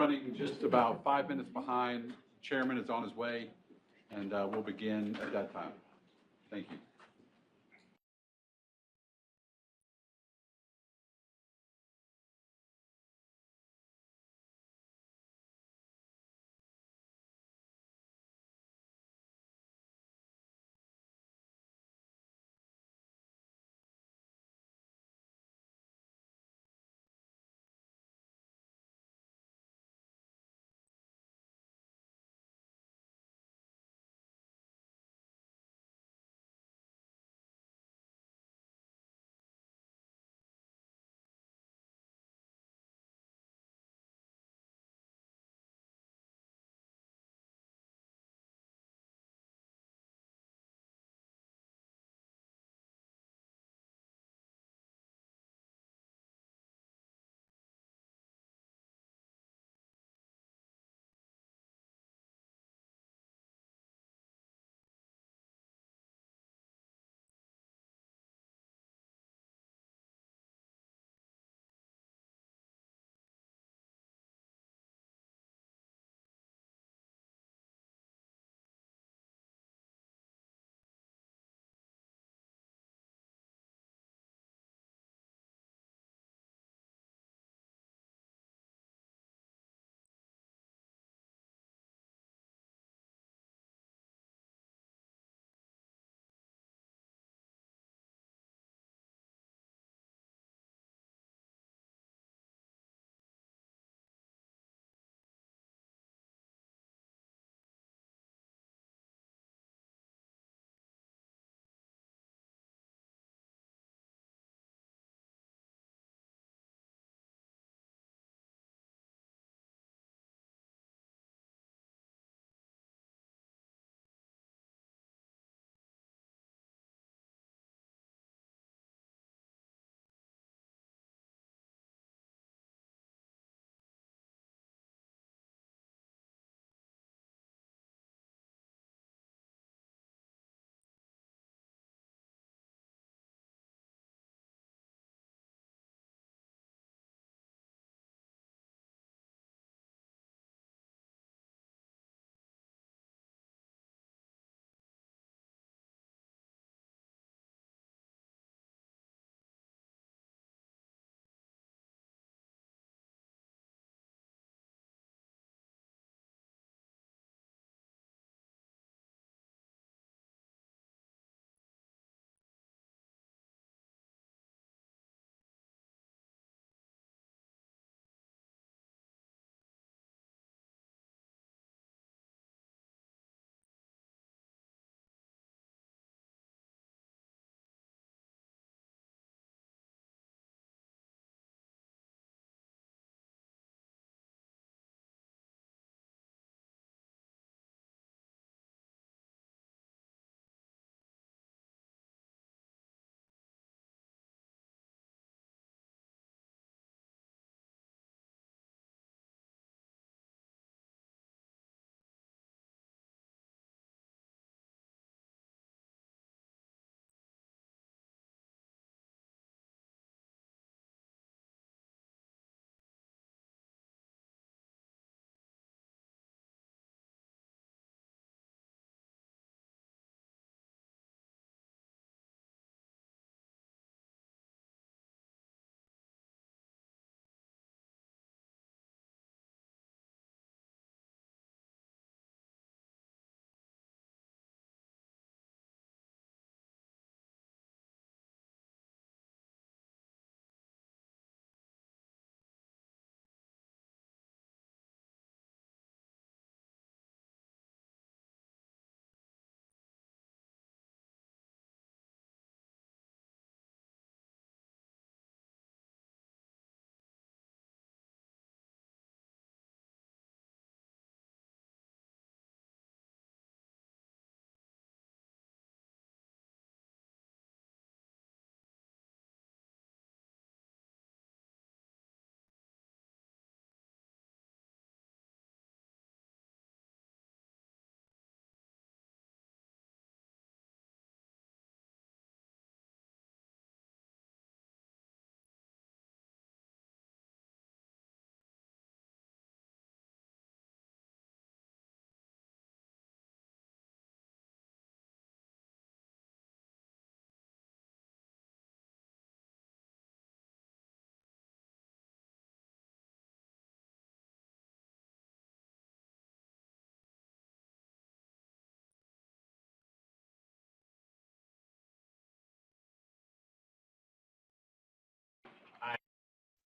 running just about 5 minutes behind. Chairman is on his way, and we'll begin at that time. Thank you.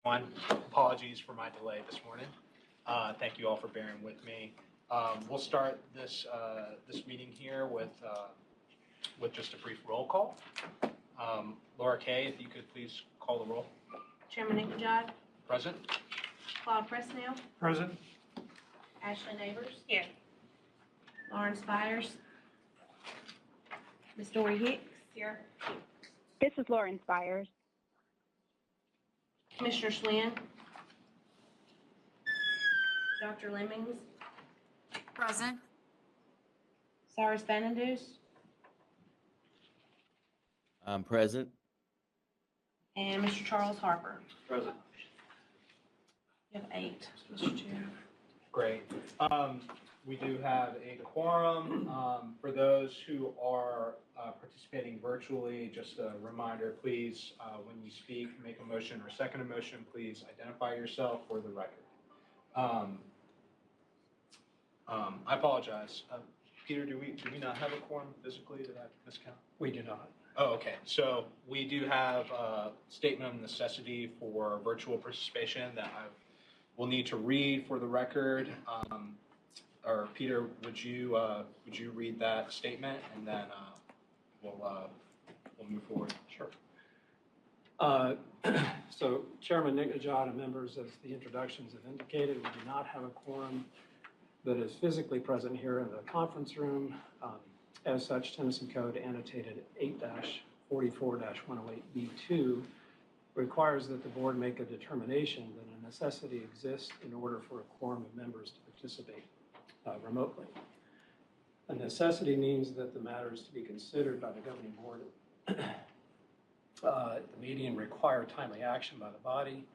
One, apologies for my delay this morning. Thank you all for bearing with me. We'll start this meeting here with just a brief roll call. Laura Kay, if you could please call the roll. Chairman Inkajad. Present. Claude Presnell. Present. Ashley Neighbors. Here. Lauren Spires. Ms. Dory Hicks. Here. This is Lauren Spires. Commissioner Schwinn. Dr. Lemmings. Present. Cyrus Vanendus. I'm present. And Mr. Charles Harper. Present. You have 8, Mr. Chair. Great. We do have a quorum. For those who are participating virtually, just a reminder, please, when you speak, make a motion or second a motion, please identify yourself for the record. I apologize. Peter, do we not have a quorum physically? Did I miscount? We do not. Oh, okay. So we do have a statement of necessity for virtual participation that I will need to read for the record. Or Peter, would you read that statement, and then we'll move forward. Sure. So Chairman Inkajad and members, as the introductions have indicated, we do not have a quorum that is physically present here in the conference room. As such, Tennessee Code annotated 8-44-108B2 requires that the board make a determination that a necessity exists in order for a quorum of members to participate remotely. A necessity means that the matters to be considered by the governing board at the meeting require timely action by the body,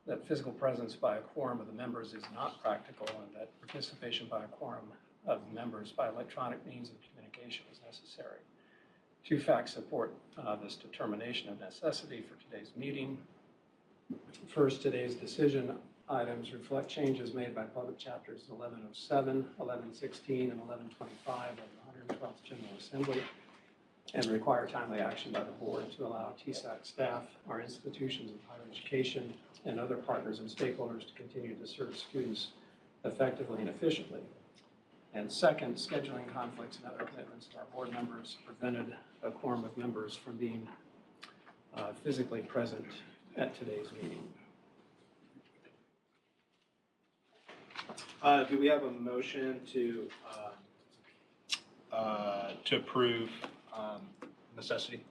that physical presence by a quorum of the members is not practical, and that participation by a quorum of members by electronic means of communication is necessary. 2 facts support this determination of necessity for today's meeting. First, today's decision items reflect changes made by public chapters 1107, 1116, and 1125 of the 112th General Assembly, and require timely action by the board to allow TSAC staff, our institutions of higher education, and other partners and stakeholders to continue to serve students effectively and efficiently. And second, scheduling conflicts and other commitments to our board members prevented a quorum of members from being physically present at today's meeting. Do we have a motion to approve necessity?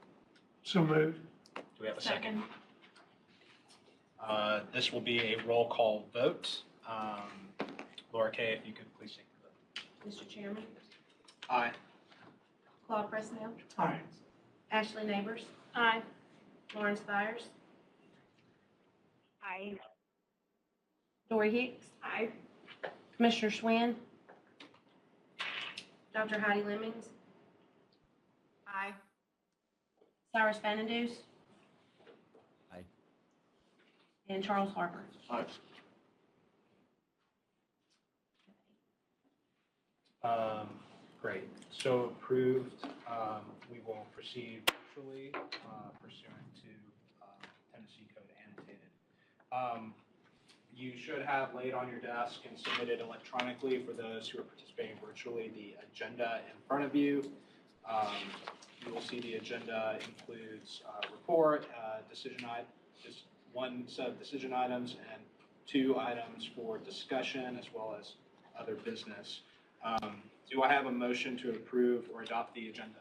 So moved. Do we have a second? This will be a roll call vote. Laura Kay, if you could please take the vote. Mr. Chairman. Aye. Claude Presnell. Aye. Ashley Neighbors. Aye. Lauren Spires. Aye. Dory Hicks. Aye. Commissioner Schwinn. Dr. Heidi Lemmings. Aye. Cyrus Vanendus. Aye. And Charles Harper. Aye. Great. So approved. We will proceed virtually pursuant to Tennessee Code annotated. You should have laid on your desk and submitted electronically for those who are participating virtually the agenda in front of you. You will see the agenda includes report, just 1 set of decision items and 2 items for discussion as well as other business. Do I have a motion to approve or adopt the agenda?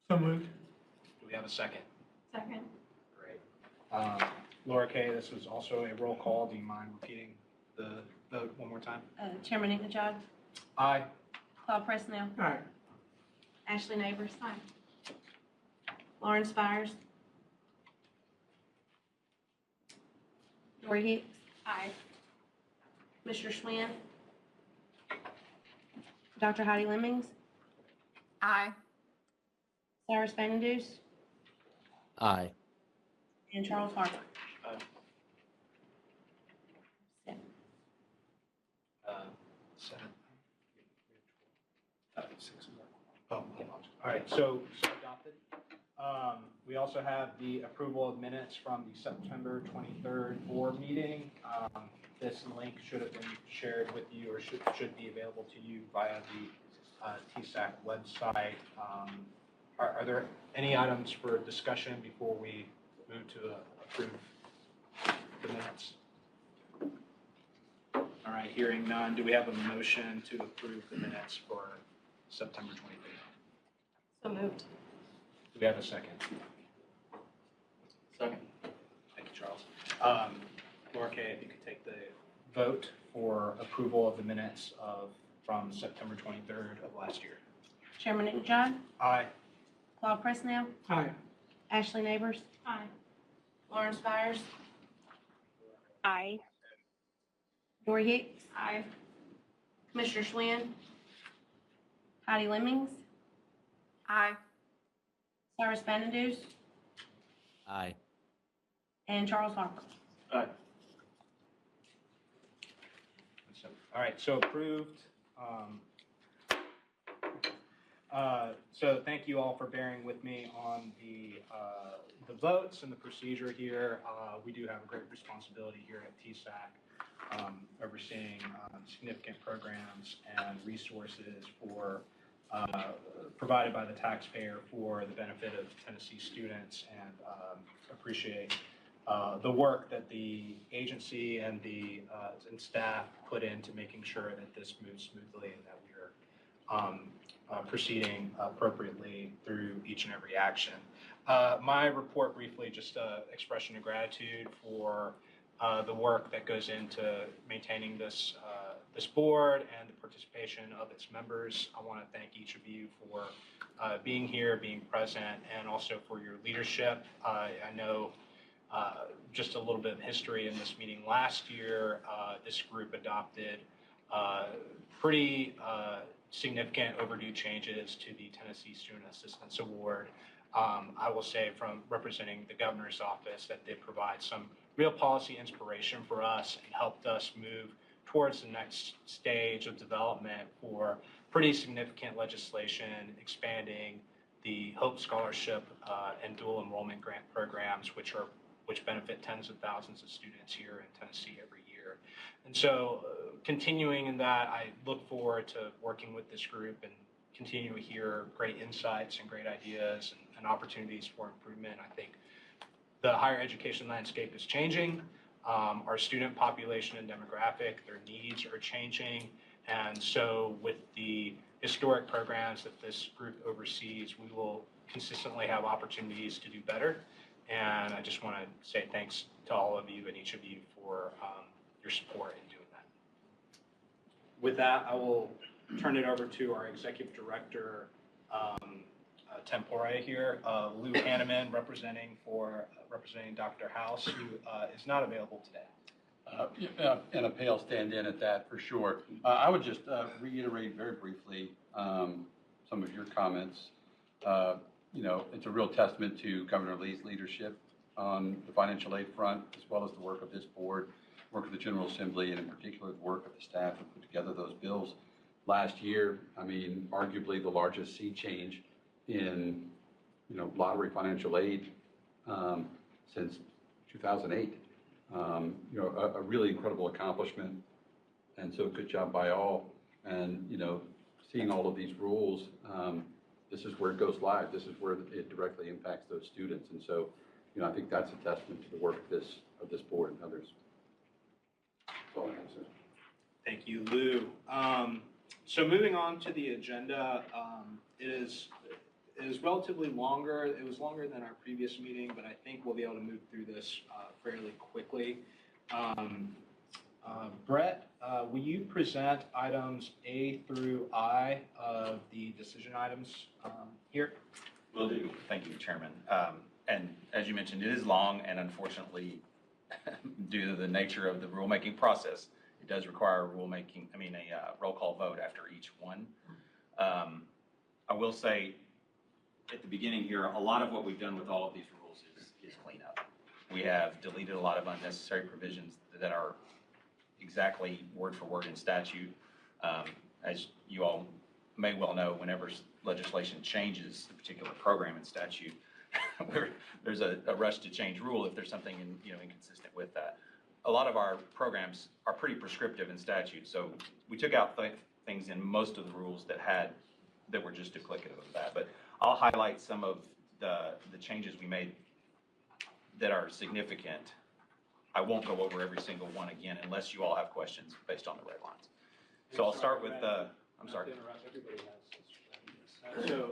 So moved. Do we have a second? Second. Great. Laura Kay, this was also a roll call. Do you mind repeating the vote one more time? Chairman Inkajad. Aye. Claude Presnell. Aye. Ashley Neighbors. Aye. Lauren Spires. Dory Hicks. Aye. Commissioner Schwinn. Dr. Heidi Lemmings. Aye. Cyrus Vanendus. Aye. And Charles Harper. Aye. 7. 7. 6 more. Oh, all right. So adopted. We also have the approval of minutes from the September 23rd board meeting. This link should have been shared with you or should be available to you via the TSAC website. Are there any items for discussion before we move to approve the minutes? All right, hearing none, do we have a motion to approve the minutes for September 23rd? So moved. Do we have a second? Second. Thank you, Charles. Laura Kay, if you could take the vote for approval of the minutes from September 23rd of last year. Chairman Newton John, Aye. Claude Presnell, Aye. Ashley Neighbors. Aye. Lauren Spires, Aye. Lori Hicks. Aye. Commissioner Schwinn, Heidi Lemmings, Aye. Cyrus Vandendues, Aye. and Charles Harper. Aye. All right, so approved. So thank you all for bearing with me on the votes and the procedure here. We do have a great responsibility here at TSAC, overseeing significant programs and resources provided by the taxpayer for the benefit of Tennessee students, and appreciate the work that the agency and and staff put into making sure that this moves smoothly and that we're proceeding appropriately through each and every action. My report briefly, just an expression of gratitude for the work that goes into maintaining this board and the participation of its members. I want to thank each of you for being here, being present, and also for your leadership. I know just a little bit of history in this meeting. Last year, this group adopted pretty significant overdue changes to the Tennessee Student Assistance Award. I will say, from representing the governor's office, that they provide some real policy inspiration for us and helped us move towards the next stage of development for pretty significant legislation expanding the Hope Scholarship and dual enrollment grant programs, which benefit tens of thousands of students here in Tennessee every year. And so continuing in that, I look forward to working with this group and continue to hear great insights and great ideas and opportunities for improvement. I think the higher education landscape is changing. Our student population and demographic, their needs are changing. And so with the historic programs that this group oversees, we will consistently have opportunities to do better. And I just want to say thanks to all of you and each of you for your support in doing that. With that, I will turn it over to our Executive Director, tempore here, Lou Hanneman, representing Dr. House, who is not available today. And a pale stand-in at that, for sure. I would just reiterate very briefly some of your comments. It's a real testament to Governor Lee's leadership on the financial aid front, as well as the work of this board, work of the General Assembly, and in particular the work of the staff who put together those bills last year. I mean, arguably the largest sea change in, lottery financial aid since 2008. A really incredible accomplishment. And so good job by all. And, seeing all of these rules, this is where it goes live. This is where it directly impacts those students. And so, I think that's a testament to the work of this board and others. That's all I have to say. Thank you, Lou. So moving on to the agenda, it is relatively longer. It was longer than our previous meeting, but I think we'll be able to move through this fairly quickly. Brett, will you present items A through I of the decision items here? Will do. Thank you, Chairman. And as you mentioned, it is long, and unfortunately, due to the nature of the rulemaking process, it does require a roll call vote after each one. I will say at the beginning here, a lot of what we've done with all of these rules is cleanup. We have deleted a lot of unnecessary provisions that are exactly word for word in statute. As you all may well know, whenever legislation changes a particular program in statute, there's a rush to change rule if there's something inconsistent with that. A lot of our programs are pretty prescriptive in statute, so we took out things in most of the rules that were just duplicative of that. But I'll highlight some of the changes we made that are significant. I won't go over every single one again unless you all have questions based on the red lines. So I'll start with I'm sorry. Not to interrupt, everybody has. So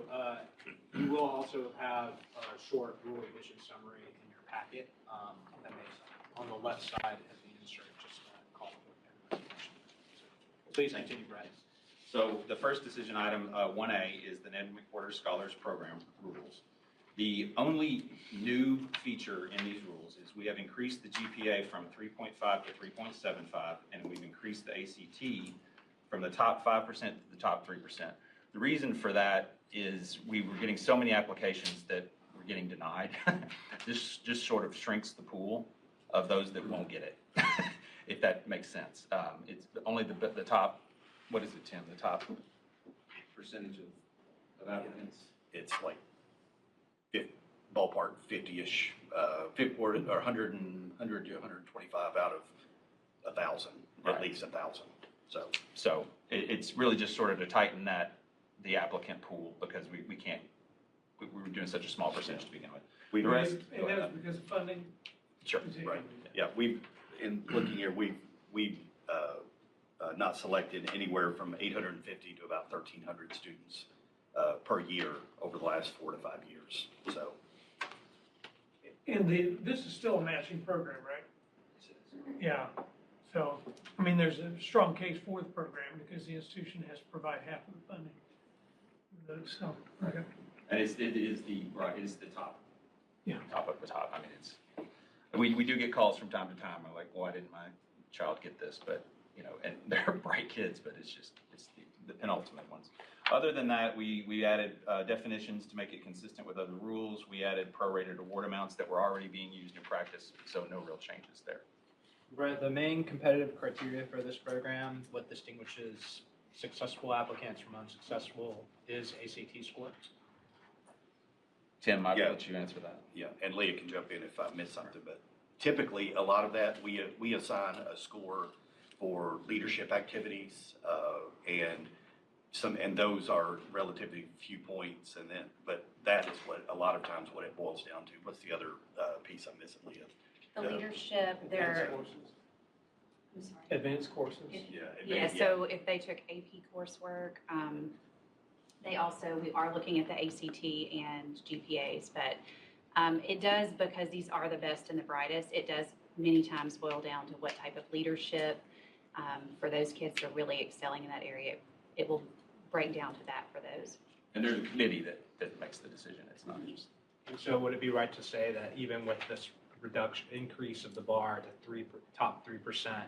you will also have a short rule revision summary in your packet. That makes on the left side of the insert, just call for everybody's attention. So please continue, Brad. So the first decision item, 1A, is the Ned McWhorter Scholars Program rules. The only new feature in these rules is we have increased the GPA from 3.5 to 3.75, and we've increased the ACT from the top 5% to the top 3%. The reason for that is we were getting so many applications that were getting denied. This just sort of shrinks the pool of those that won't get it, if that makes sense. It's only the top, what is it, Tim? The top percentage of applicants? It's like ballpark 50-ish, or 100 to 125 out of 1,000, Right. at least 1,000. So it's really just sort of to tighten the applicant pool, because we were doing such a small percentage to begin with. We The rest, And that was because of funding? sure. Right. Yeah, in looking here, we've not selected anywhere from 850 to about 1,300 students per year over the last 4 to 5 years. So. And this is still a matching program, right? Yeah. So, I mean, there's a strong case for the program because the institution has to provide half of the funding. So, okay. And it is the top. Yeah. Top of the top. I mean, we do get calls from time to time. I'm like, why didn't my child get this? But, and they're bright kids, but it's the penultimate ones. Other than that, we added definitions to make it consistent with other rules. We added prorated award amounts that were already being used in practice, so no real changes there. Brett, the main competitive criteria for this program, what distinguishes successful applicants from unsuccessful, is ACT score. Tim, I'll Yeah. let you answer that. Yeah, and Leah can jump in if I miss something, but typically, a lot of that, we assign a score for leadership activities, and those are relatively few points, but that is what it boils down to. What's the other piece I'm missing, Leah? The leadership, they're, Advanced courses. I'm sorry. Advanced courses. Yeah, so if they took AP coursework, we are looking at the ACT and GPAs, but it does, because these are the best and the brightest, it does many times boil down to what type of leadership for those kids that are really excelling in that area. It will break down to that for those. And there's a committee that makes the decision. It's not just. And so would it be right to say that even with this increase of the bar to top 3%,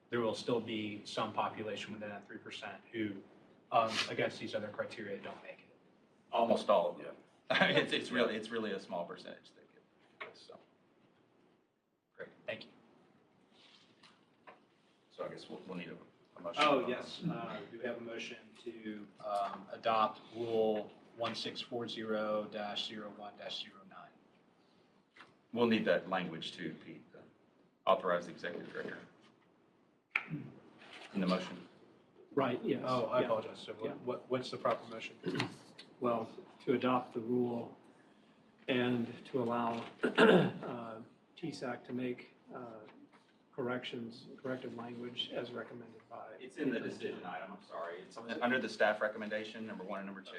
there will still be some population within that 3% who, against these other criteria, don't make it? Almost all of them. It's really a small percentage that get this, so. Great. Thank you. So I guess we'll need a motion. Oh, yes. Do we have a motion to adopt Rule 1640-01-09? We'll need that language too, Pete. Authorize the executive director. In the motion. Right, yes. Oh, I yeah. apologize. So Yeah. what's the proper motion? Well, to adopt the rule and to allow TSAC to make corrective language as recommended by. It's in the decision item, I'm sorry. It's under the staff recommendation, number 1 and number 2.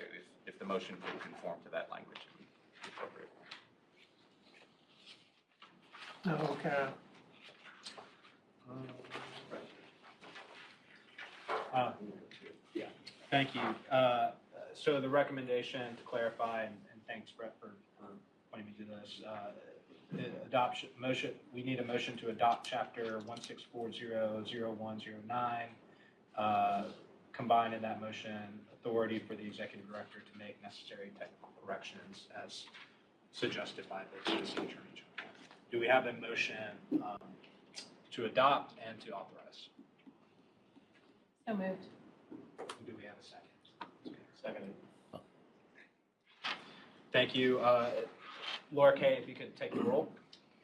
If the motion could conform to that language, it would be appropriate. Okay. Yeah, thank you. So the recommendation, to clarify, and thanks, Brett, for pointing me to this, the adoption motion, we need a motion to adopt Chapter 1640-01-09, combine in that motion authority for the executive director to make necessary technical corrections as suggested by the city attorney general. Do we have a motion to adopt and to authorize? So moved. Do we have a second? Seconded. Thank you. Laura Kay, if you could take the roll.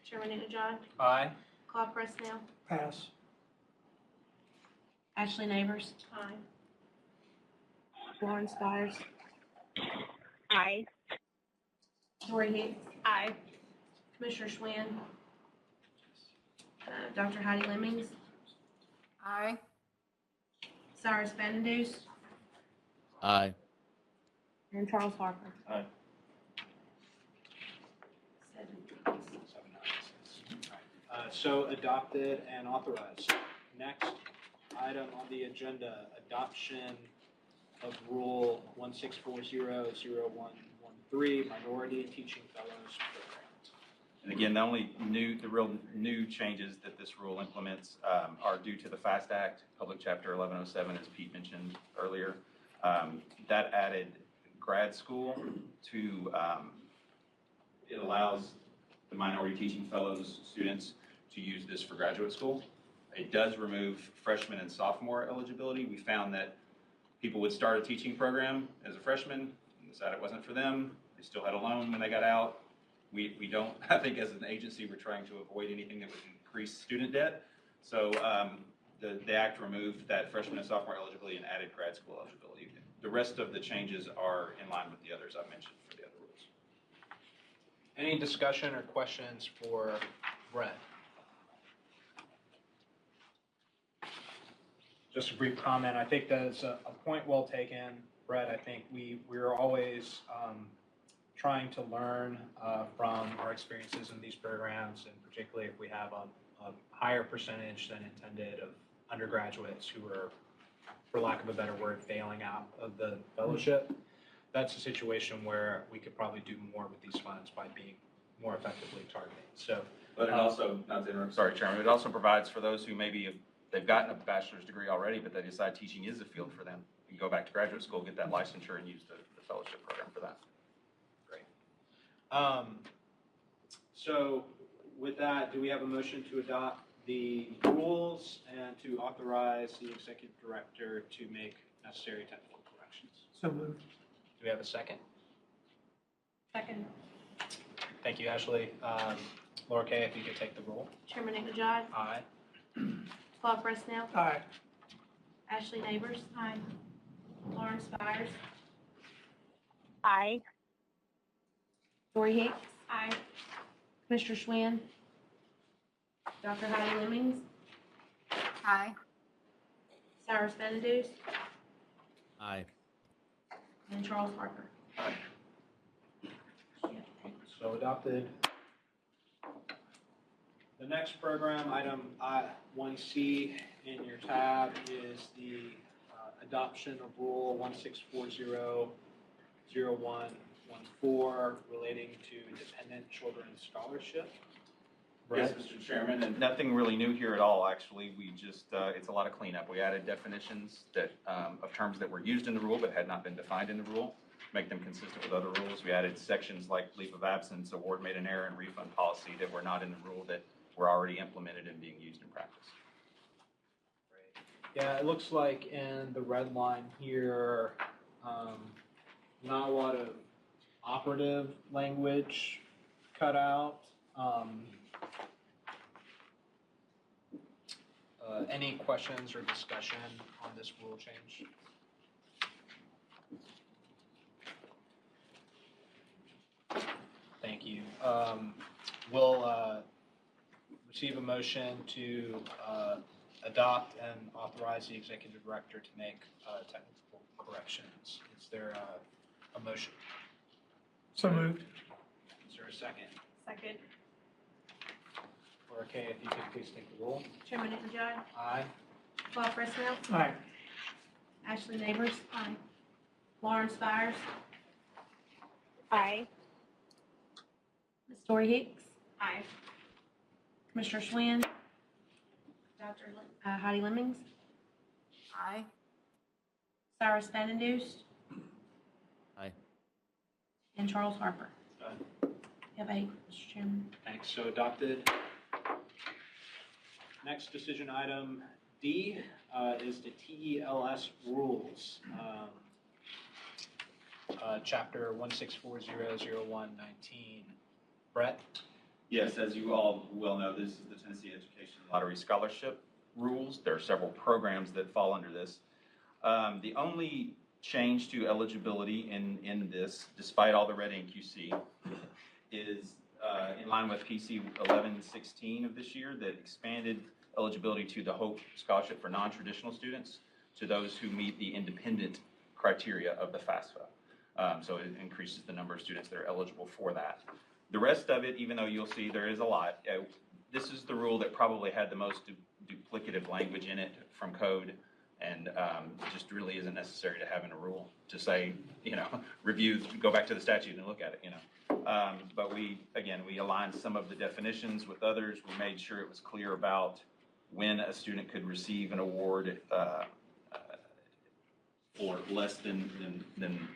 Chairman Najad, Aye. Claude Presnell, Pass. Ashley Neighbors. Aye. Lauren Spires, Aye. Lori Hicks. Aye. Commissioner Schwinn, Dr. Heidi Lemmings, Aye. Cyrus Vandenduce, Aye. and Charles Harper. Aye. 7 7 ayes. All right. So adopted and authorized. Next item on the agenda, adoption of Rule 16400113, Minority Teaching Fellows Program. And again, the real new changes that this rule implements are due to the FAST Act, Public Chapter 1107, as Pete mentioned earlier. That added grad school to, it allows the minority teaching fellows students to use this for graduate school. It does remove freshman and sophomore eligibility. We found that people would start a teaching program as a freshman and decide it wasn't for them. They still had a loan when they got out. We don't, I think as an agency, we're trying to avoid anything that would increase student debt. So the act removed that freshman and sophomore eligibility and added grad school eligibility. The rest of the changes are in line with the others I've mentioned for the other rules. Any discussion or questions for Brett? Just a brief comment. I think that's a point well taken, Brett. I think we're always trying to learn from our experiences in these programs, and particularly if we have a higher percentage than intended of undergraduates who are, for lack of a better word, failing out of the fellowship. That's a situation where we could probably do more with these funds by being more effectively targeted. So, But it also, not to interrupt, sorry, Chairman, it also provides for those who maybe they've gotten a bachelor's degree already, but they decide teaching is a field for them. You can go back to graduate school, get that licensure, and use the fellowship program for that. great. So with that, do we have a motion to adopt the rules and to authorize the executive director to make necessary technical corrections? So moved. Do we have a second? Second. Thank you, Ashley. Laura Kay, if you could take the roll. Chairman Najad, Aye. Claude Presnell, Aye. Ashley Neighbors. Aye. Lauren Spires, Aye. Lori Hicks. Aye. Commissioner Schwinn, Dr. Heidi Lemmings, Aye. Cyrus Vandenduce, Aye. and Charles Harper. Aye. So adopted. The next program, item 1C in your tab, is the adoption of Rule 16400114 relating to dependent children's scholarship. Yes, Mr. Chairman, and nothing really new here at all, actually. We just, it's a lot of cleanup. We added definitions that, of terms that were used in the rule but had not been defined in the rule, make them consistent with other rules. We added sections like leave of absence, award made an error, and refund policy that were not in the rule that were already implemented and being used in practice. Yeah, it looks like in the red line here, not a lot of operative language cut out. Any questions or discussion on this rule change? Thank you. We'll receive a motion to adopt and authorize the executive director to make technical corrections. Is there a motion? So moved. Is there a second? Second. Laura Kay, if you could please take the roll. Chairman Najad, Aye. Claude Presnell, Aye. Ashley Neighbors. Aye. Lauren Spires, Aye. Ms. Lori Hicks. Aye. Commissioner Schwinn, Dr. Heidi Lemmings, Aye. Cyrus Vandenduce, Aye. and Charles Harper. Aye. You have 8, Mr. Chairman. Thanks. So adopted. Next decision item D is the TELS rules. Chapter 16400119. Brett? Yes, as you all well know, this is the Tennessee Education Lottery Scholarship rules. There are several programs that fall under this. The only change to eligibility in this, despite all the red ink you see, is in line with PC 1116 of this year that expanded eligibility to the HOPE Scholarship for non-traditional students to those who meet the independent criteria of the FAFSA. So it increases the number of students that are eligible for that. The rest of it, even though you'll see there is a lot, this is the rule that probably had the most duplicative language in it from code, and it just really isn't necessary to have in a rule to say, review, go back to the statute and look at it, But we aligned some of the definitions with others. We made sure it was clear about when a student could receive an award for less than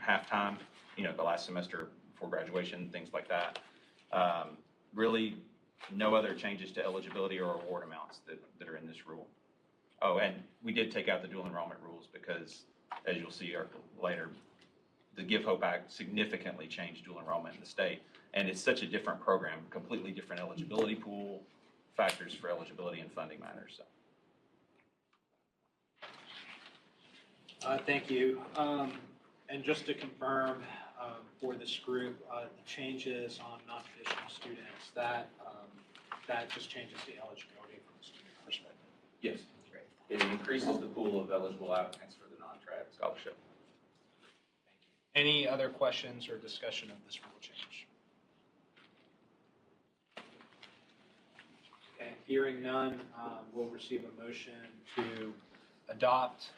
half time, the last semester before graduation, things like that. Really, no other changes to eligibility or award amounts that are in this rule. Oh, and we did take out the dual enrollment rules because, as you'll see later, the Give Hope Act significantly changed dual enrollment in the state. And it's such a different program, completely different eligibility pool, factors for eligibility and funding matters. Thank you. And just to confirm for this group, the changes on non-traditional students, that just changes the eligibility from a student perspective. Yes. Great. It increases the pool of eligible applicants for the non-trad scholarship. Thank you. Any other questions or discussion of this rule change? Okay, hearing none, we'll receive a motion to adopt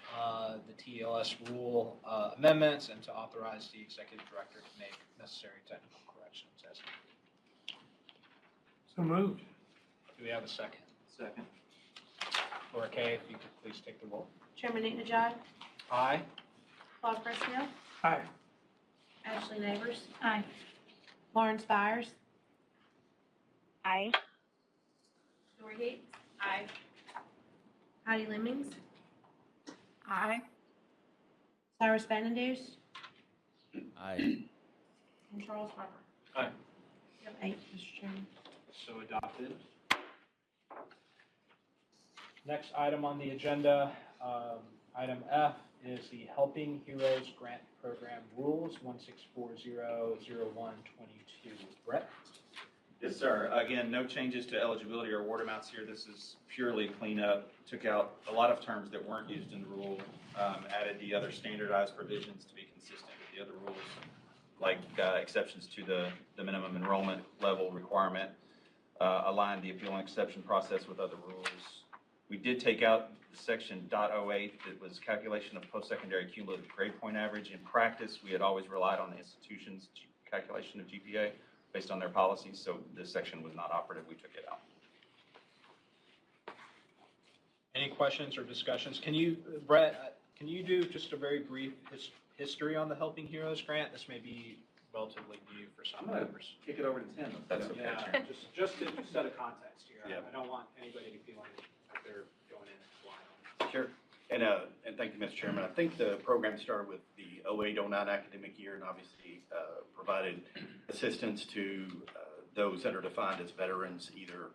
the TLS rule amendments and to authorize the executive director to make necessary technical corrections as needed. So moved. Do we have a second? Second. Laura Kay, if you could please take the roll. Chairman Najad, Aye. Claude Frissfield, Aye. Ashley Neighbors. Aye. Lawrence Byers, Aye. Lori Hicks. Aye. Heidi Lemmings, Aye. Cyrus Vandendues, Aye. and Charles Harper. Aye. You have 8, Mr. Chairman. So adopted. Next item on the agenda, item F, is the Helping Heroes Grant Program Rules, 16400122. Brett? Yes, sir. Again, no changes to eligibility or award amounts here. This is purely cleanup. Took out a lot of terms that weren't used in the rule, added the other standardized provisions to be consistent with the other rules, like exceptions to the minimum enrollment level requirement, aligned the appeal and exception process with other rules. We did take out section .08 that was calculation of post-secondary cumulative grade point average. In practice, we had always relied on the institution's calculation of GPA based on their policies, so this section was not operative. We took it out. Any questions or discussions? Brett, can you do just a very brief history on the Helping Heroes Grant? This may be relatively new for some members. Kick it over to Tim, if that's okay, Yeah, Chairman. just to set a context here. Yeah. I don't want anybody to feel like they're going in blind. Sure. And thank you, Mr. Chairman. I think the program started with the 08-09 academic year and obviously provided assistance to those that are defined as veterans, either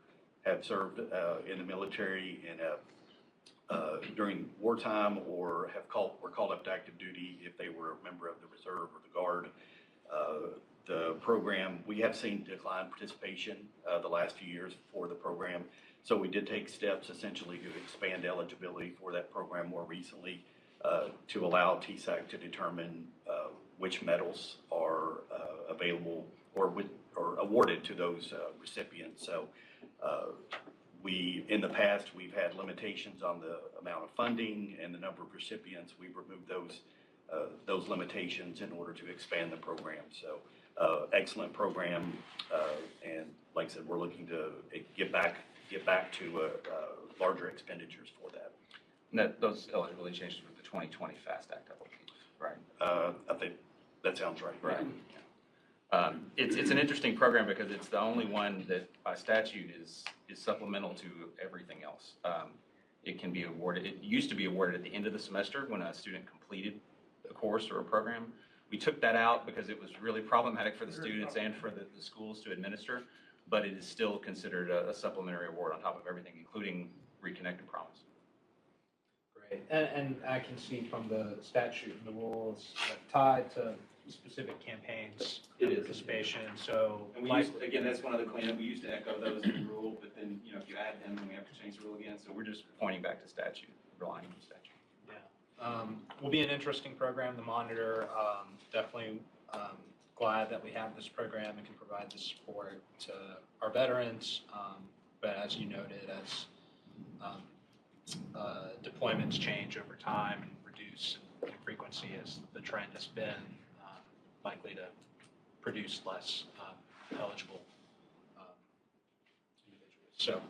have served in the military during wartime or were called up to active duty if they were a member of the reserve or the guard. The program, we have seen decline participation the last few years for the program. So we did take steps essentially to expand eligibility for that program more recently to allow TSAC to determine which medals are available or awarded to those recipients. So in the past, we've had limitations on the amount of funding and the number of recipients. We've removed those limitations in order to expand the program. So excellent program. And like I said, we're looking to get back to larger expenditures for that. And those eligibility changes with the 2020 FAST Act, I believe. Right. I think that sounds right. Right. It's an interesting program because it's the only one that by statute is supplemental to everything else. It can be awarded, it used to be awarded at the end of the semester when a student completed a course or a program. We took that out because it was really problematic for the students and for the schools to administer, but it is still considered a supplementary award on top of everything, including Reconnect and Promise. Great. And I can see from the statute and the rules tied to specific campaigns, It is. participation, so. And we used, again, that's one of the cleanup, we used to echo those in the rule, but then, you know, if you add them, then we have to change the rule again. So we're just pointing back to statute, relying on statute. Yeah. Will be an interesting program to monitor. Definitely glad that we have this program and can provide the support to our veterans. But as you noted, as deployments change over time and reduce in frequency as the trend has been, likely to produce less eligible individuals.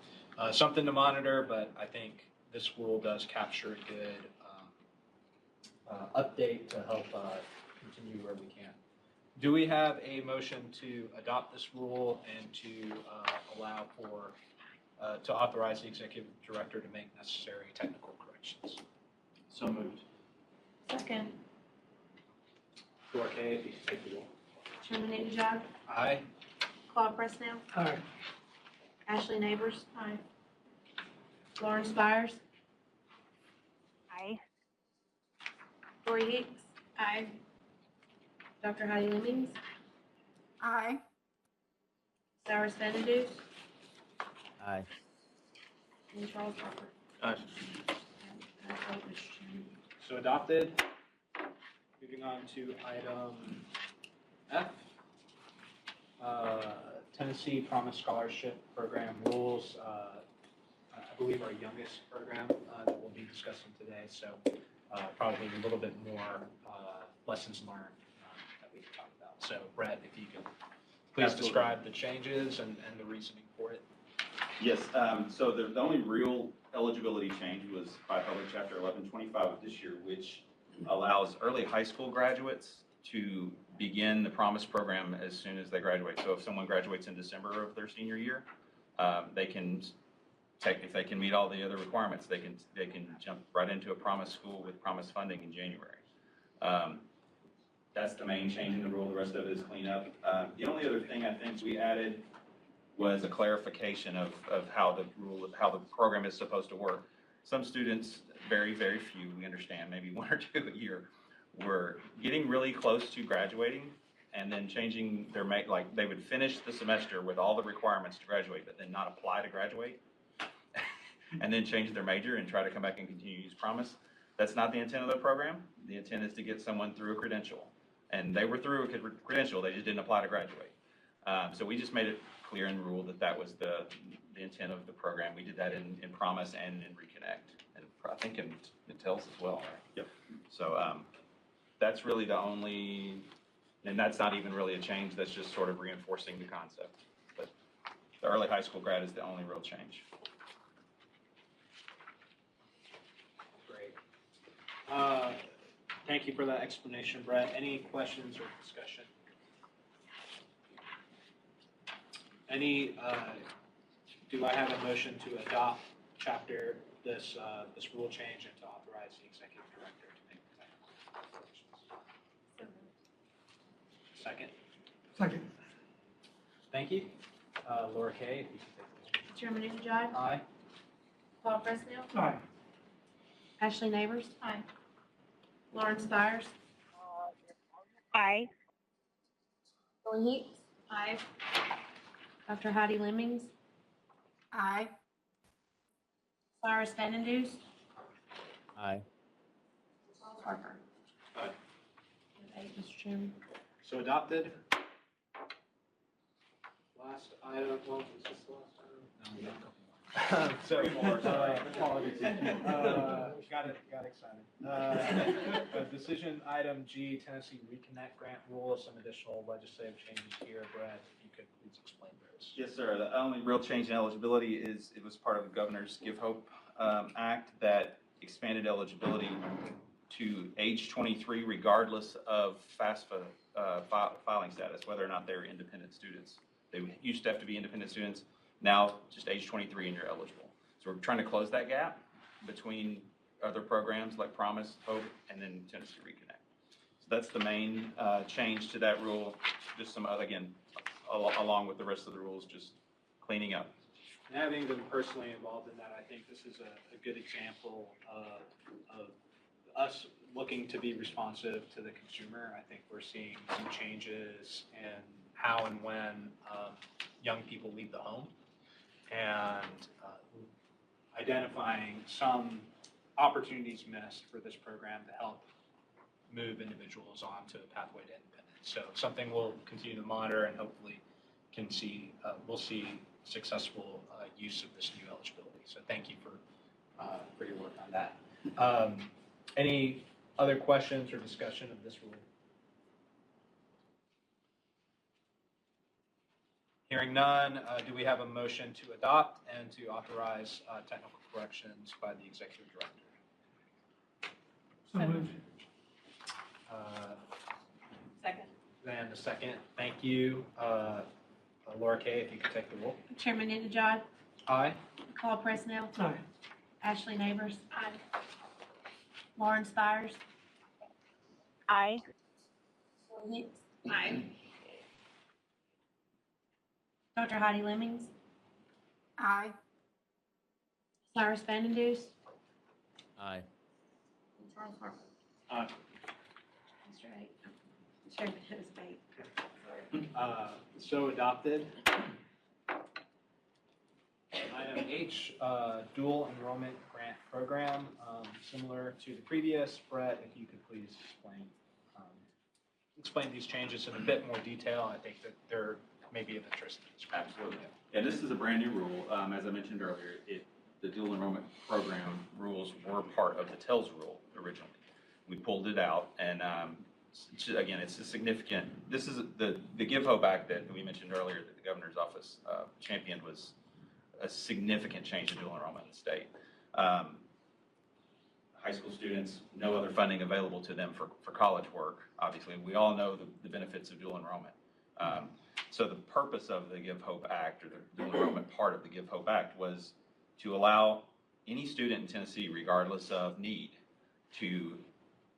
So something to monitor, but I think this rule does capture a good update to help continue where we can. Do we have a motion to adopt this rule and to allow for, to authorize the executive director to make necessary technical corrections? So moved. Second. Dora Kay, if you could take the roll. Chairman Ajay? Aye. Claude Presnell? Aye. Ashley Neighbors? Aye. Lauren Spires? Aye. Lori Hicks? Aye. Dr. Heidi Lemmings? Aye. Cyrus Vandendues? Aye. And Charles Harper. Aye. I vote, Mr. Chairman. So adopted. Moving on to item F. Tennessee Promise Scholarship Program rules. I believe our youngest program that we'll be discussing today. So probably a little bit more lessons learned that we can talk about. So Brett, if you could please Absolutely. describe the changes and the reasoning for it. Yes, so the only real eligibility change was by Public Chapter 1125 of this year, which allows early high school graduates to begin the Promise program as soon as they graduate. So if someone graduates in December of their senior year, they can if they can meet all the other requirements, they can jump right into a Promise school with Promise funding in January. That's the main change in the rule. The rest of it is cleanup. The only other thing I think we added was a clarification of how the program is supposed to work. Some students, very, very few, we understand, maybe one or two a year, were getting really close to graduating and then changing their like they would finish the semester with all the requirements to graduate, but then not apply to graduate, and then change their major and try to come back and continue to use Promise. That's not the intent of the program. The intent is to get someone through a credential, and they were through a credential, they just didn't apply to graduate. So we just made it clear in rule that that was the intent of the program. We did that in Promise and in Reconnect, and I think in TELS as well. Right? Yep. So that's really the only, and that's not even really a change. That's just sort of reinforcing the concept. But the early high school grad is the only real change. Great. Thank you for that explanation, Brett. Any questions or discussion? Do I have a motion to adopt this rule change and to authorize the executive director to make technical corrections? Second? Second. Thank you. Laura Kay, if you could take Chairman Ajay? the roll. Aye. Claude Presnell? Aye. Ashley Neighbors? Aye. Lauren Spires? Aye. Lori Hicks? Aye. Dr. Heidi Lemmings? Aye. Cyrus Vandendues? Aye. Charles Harper. Aye. 8, Mr. Chairman. So adopted. Last item, well, is this the last item? No, we got a couple more. So, apologies. Got excited. Decision item G, Tennessee Reconnect Grant Rule, some additional legislative changes here. Brad, if you could please explain those. Yes, sir. The only real change in eligibility is it was part of the Governor's Give Hope Act that expanded eligibility to age 23 regardless of FAFSA filing status, whether or not they're independent students. They used to have to be independent students. Now, just age 23 and you're eligible. So we're trying to close that gap between other programs like Promise, Hope, and then Tennessee Reconnect. So that's the main change to that rule. Just some other, again, along with the rest of the rules, just cleaning up. And having been personally involved in that, I think this is a good example of us looking to be responsive to the consumer. I think we're seeing some changes in how and when young people leave the home, and identifying some opportunities missed for this program to help move individuals onto a pathway to independence. So something we'll continue to monitor, and hopefully we'll see successful use of this new eligibility. So thank you for your work on that. Any other questions or discussion of this rule? Hearing none, do we have a motion to adopt and to authorize technical corrections by the executive director? So moved. Second. Then the second. Thank you. Laura Kay, if you could take the roll. Chairman Inderjod, Aye. Paul Presnell, Aye. Ashley Neighbors. Aye. Lauren Spires. Aye. Shirley Hicks. Aye. Dr. Heidi Lemmings, Aye. Cyrus Vandendues, Aye. and Charles Harper. Aye. Mr. Eight. Chairman Hosebait. So adopted. Item H, dual enrollment grant program, similar to the previous. Brett, if you could please explain these changes in a bit more detail. I think that they're maybe of interest. Absolutely. And this is a brand new rule. As I mentioned earlier, the dual enrollment program rules were part of the TELS rule originally. We pulled it out, and again, it's a significant, this is the Give Hope Act that we mentioned earlier that the governor's office championed was a significant change in dual enrollment in the state. High school students, no other funding available to them for college work. Obviously, we all know the benefits of dual enrollment. So the purpose of the Give Hope Act, or the dual enrollment part of the Give Hope Act, was to allow any student in Tennessee, regardless of need, to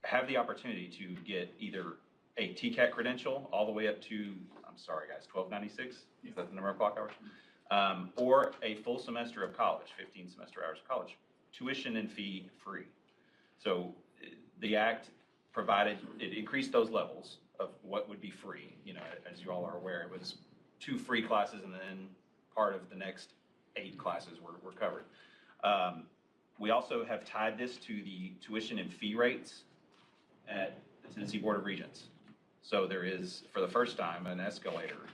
have the opportunity to get either a TCAT credential all the way up to, I'm sorry guys, 1296, is that the number of clock hours? Or a full semester of college, 15 semester hours of college, tuition and fee free. So the act provided, it increased those levels of what would be free. You know, as you all are aware, it was 2 free classes, and then part of the next 8 classes were covered. We also have tied this to the tuition and fee rates at the Tennessee Board of Regents. So there is, for the first time, an escalator.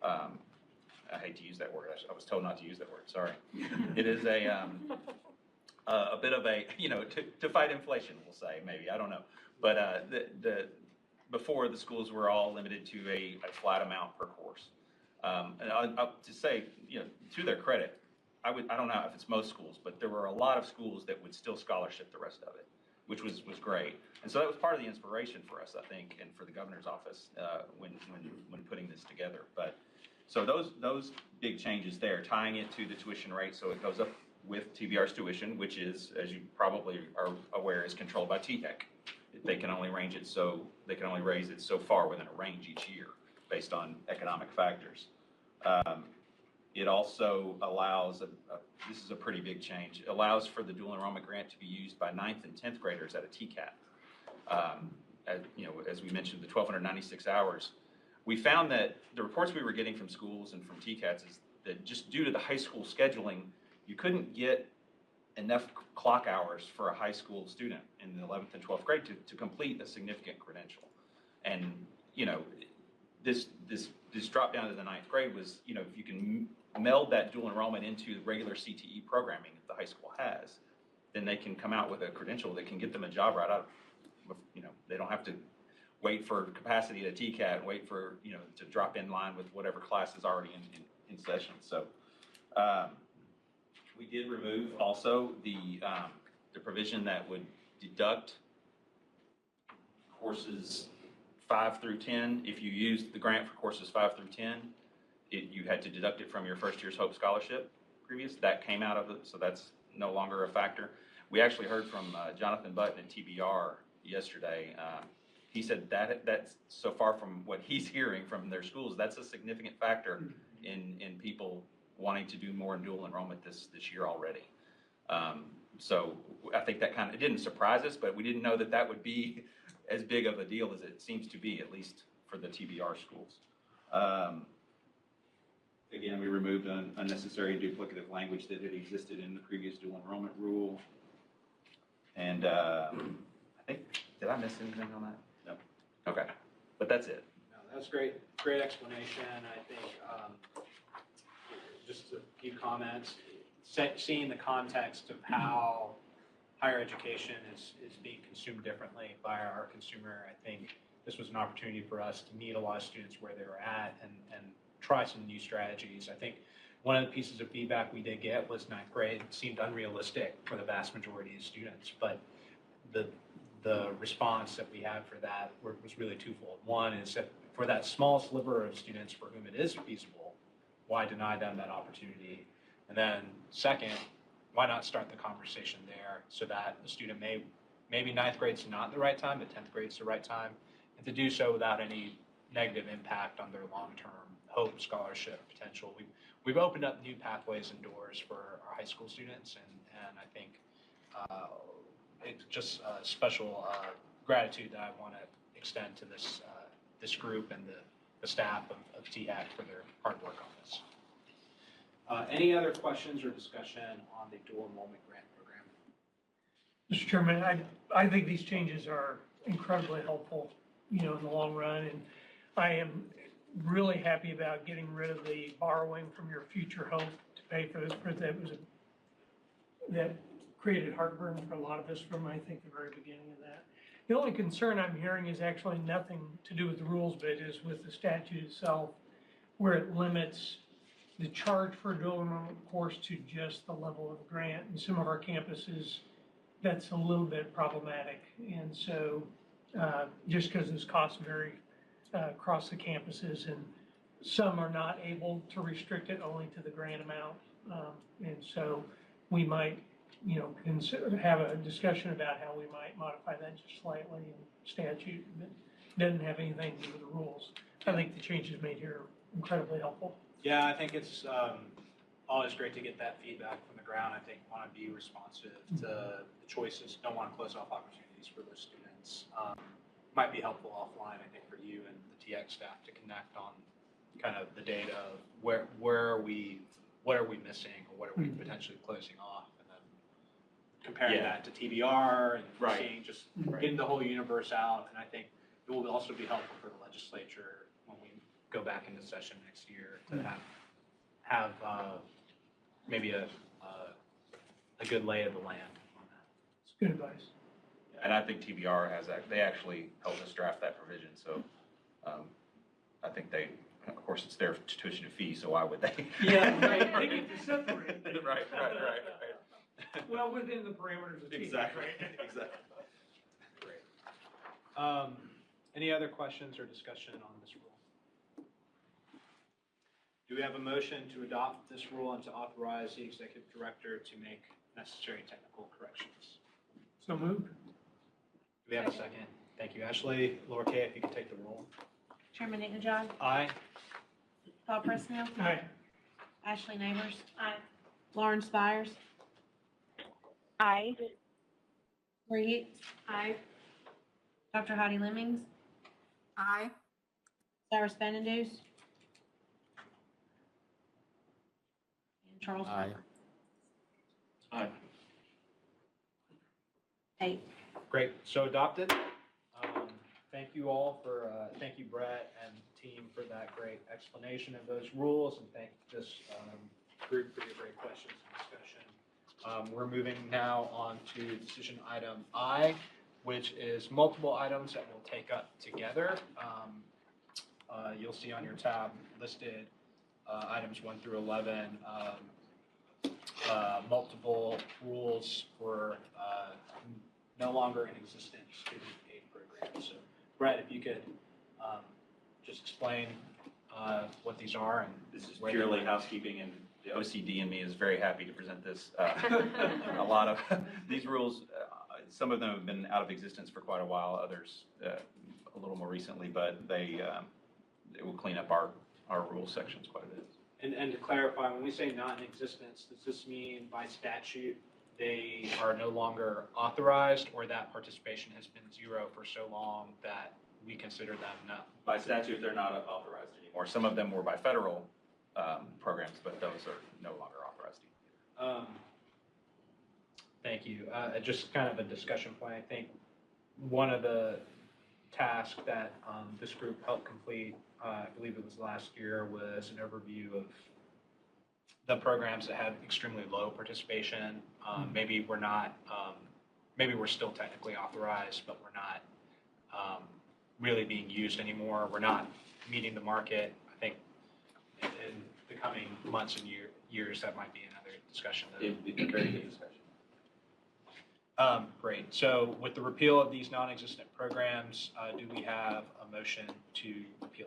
I hate to use that word. I was told not to use that word. Sorry. It is a bit of a, you know, to fight inflation, we'll say, maybe. I don't know. But before, the schools were all limited to a flat amount per course. And I'll to say, you know, to their credit, I don't know if it's most schools, but there were a lot of schools that would still scholarship the rest of it, which was great. And so that was part of the inspiration for us, I think, and for the governor's office when putting this together. But so those big changes there, tying it to the tuition rate, so it goes up with TBR's tuition, which is, as you probably are aware, is controlled by TSAC. They can only raise it so far within a range each year based on economic factors. It also allows, this is a pretty big change, it allows for the dual enrollment grant to be used by 9th and 10th graders at a TCAT. You know, as we mentioned, the 1,296 hours. We found that the reports we were getting from schools and from TCATs is that just due to the high school scheduling, you couldn't get enough clock hours for a high school student in the 11th and 12th grade to complete a significant credential. And, you know, this drop down to the 9th grade was, you know, if you can meld that dual enrollment into the regular CTE programming that the high school has, then they can come out with a credential that can get them a job right out of, you know, they don't have to wait for capacity at a TCAT, wait for, you know, to drop in line with whatever class is already in session. So we did remove also the provision that would deduct courses 5 through 10. If you used the grant for courses 5 through 10, you had to deduct it from your first year's Hope Scholarship previous. That came out of it, so that's no longer a factor. We actually heard from Jonathan Button at TBR yesterday. he said that's so far from what he's hearing from their schools, that's a significant factor in people wanting to do more in dual enrollment this year already. So I think that it didn't surprise us, but we didn't know that would be as big of a deal as it seems to be, at least for the TBR schools. Again, we removed unnecessary duplicative language that had existed in the previous dual enrollment rule. And I think, did I miss anything on that? No. Okay, but that's it. No, that's great, great explanation. I think just a few comments. Seeing the context of how higher education is being consumed differently by our consumer, I think this was an opportunity for us to meet a lot of students where they were at and try some new strategies. I think one of the pieces of feedback we did get was ninth grade seemed unrealistic for the vast majority of students, but the response that we had for that was really twofold. One is that for that small sliver of students for whom it is feasible, why deny them that opportunity? And then second, why not start the conversation there so that the student maybe ninth grade's not the right time, but 10th grade's the right time, and to do so without any negative impact on their long-term hope, scholarship, potential. We've opened up new pathways and doors for our high school students, and I think it's just a special gratitude that I want to extend to this group and the staff of TSAC for their hard work on this. Any other questions or discussion on the dual enrollment grant program? Mr. Chairman, I think these changes are incredibly helpful, in the long run, and I am really happy about getting rid of the borrowing from your future hope to pay for this. That created heartburn for a lot of us from, I think, the very beginning of that. The only concern I'm hearing is actually nothing to do with the rules, but it is with the statute itself, where it limits the charge for a dual enrollment course to just the level of the grant. In some of our campuses, that's a little bit problematic. And so just because those costs vary across the campuses, and some are not able to restrict it only to the grant amount. And so we might, have a discussion about how we might modify that just slightly in statute that doesn't have anything to do with the rules. I think the changes made here are incredibly helpful. Yeah, I think it's always great to get that feedback from the ground. I think want to be responsive to the choices, don't want to close off opportunities for those students. Might be helpful offline, I think, for you and the TX staff to connect on kind of the data of what are we missing, or what are we potentially closing off, and then comparing that to TBR and seeing just getting the whole universe out. And I think it will also be helpful for the legislature when we go back into session next year to have maybe a good lay of the land on that. It's good advice. And I think TBR they actually helped us draft that provision, so I think of course, it's their tuition and fee, so why would they? Yeah, right, they get to separate. Right. Well, within the parameters of TSAC, Exactly, right? exactly. Great. Any other questions or discussion on this rule? Do we have a motion to adopt this rule and to authorize the executive director to make necessary technical corrections? So moved. Do we have a second? Thank you, Ashley. Laura Kay, if you could take the roll. Chairman Nicknajohn, Aye. Paul Presnell, Aye. Ashley Neighbors. Aye. Lauren Spires, Aye. Lori Hicks. Aye. Dr. Heidi Lemmings, Aye. Cyrus Vandendues, and Charles Aye. Harper. Aye. 8. Great, so adopted. Thank you all thank you, Brett and team, for that great explanation of those rules, and thank this group for your great questions and discussion. We're moving now on to decision item I, which is multiple items that we'll take up together. You'll see on your tab listed items 1 through 11, multiple rules for no longer in existent student aid programs. So, Brett, if you could just explain what these are. And this is purely housekeeping, and the OCD in me is very happy to present this. A lot of these rules, some of them have been out of existence for quite a while, others a little more recently, but it will clean up our rule sections quite a bit. And to clarify, when we say not in existence, does this mean by statute they are no longer authorized, or that participation has been zero for so long that we consider them no? By statute, they're not authorized anymore. Some of them were by federal programs, but those are no longer authorized. Thank you. Just kind of a discussion point. I think one of the tasks that this group helped complete, I believe it was last year, was an overview of the programs that had extremely low participation. Maybe we're not, maybe we're still technically authorized, but we're not really being used anymore. We're not meeting the market. I think in the coming months and years, that might be another discussion. It'd be a very good discussion. Great. So with the repeal of these non-existent programs, do we have a motion to repeal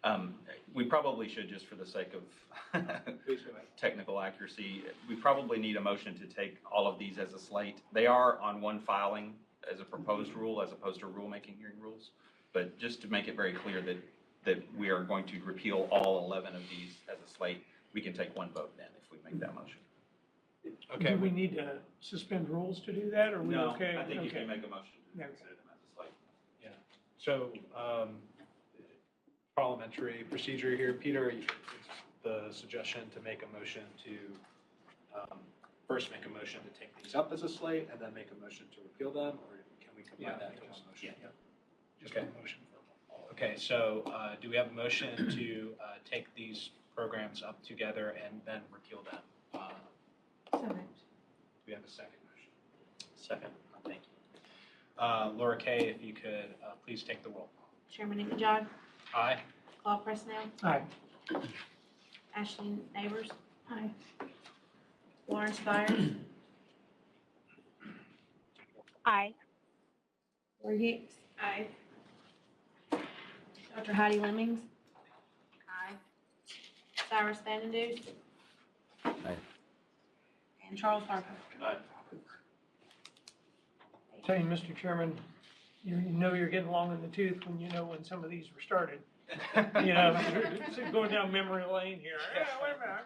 them? We probably should, just for the sake of Please go ahead. technical accuracy, we probably need a motion to take all of these as a slate. They are on one filing as a proposed rule as opposed to rulemaking hearing rules. But just to make it very clear that we are going to repeal all 11 of these as a slate, we can take one vote then if we make that motion. Okay. Do we need to suspend rules to do that, or are we No, okay? I think you Okay. can make a motion to Okay. consider them as a slate. Yeah. So parliamentary procedure here, Peter, it's the suggestion to make a motion to first make a motion to take these up as a slate and then make a motion to repeal them, or can we combine that into one motion? Yeah. Just Okay. a motion for all. Okay, so do we have a motion to take these programs up together and then repeal them? So moved. Do we have a second motion? Second. Thank you. Laura Kay, if you could please take the roll. Chairman Nicolaj, Aye. Claude Presnell, Aye. Ashley Neighbors. Aye. Lawrence Byers. Aye. Lori Hicks. Aye. Dr. Heidi Lemmings. Aye. Cyrus Vandendues. Aye. And Charles Harper. Tell you, Mr. Chairman, you know you're getting long in the tooth when you know when some of these were started. You know, you're going down memory lane here. Yeah, wait a minute.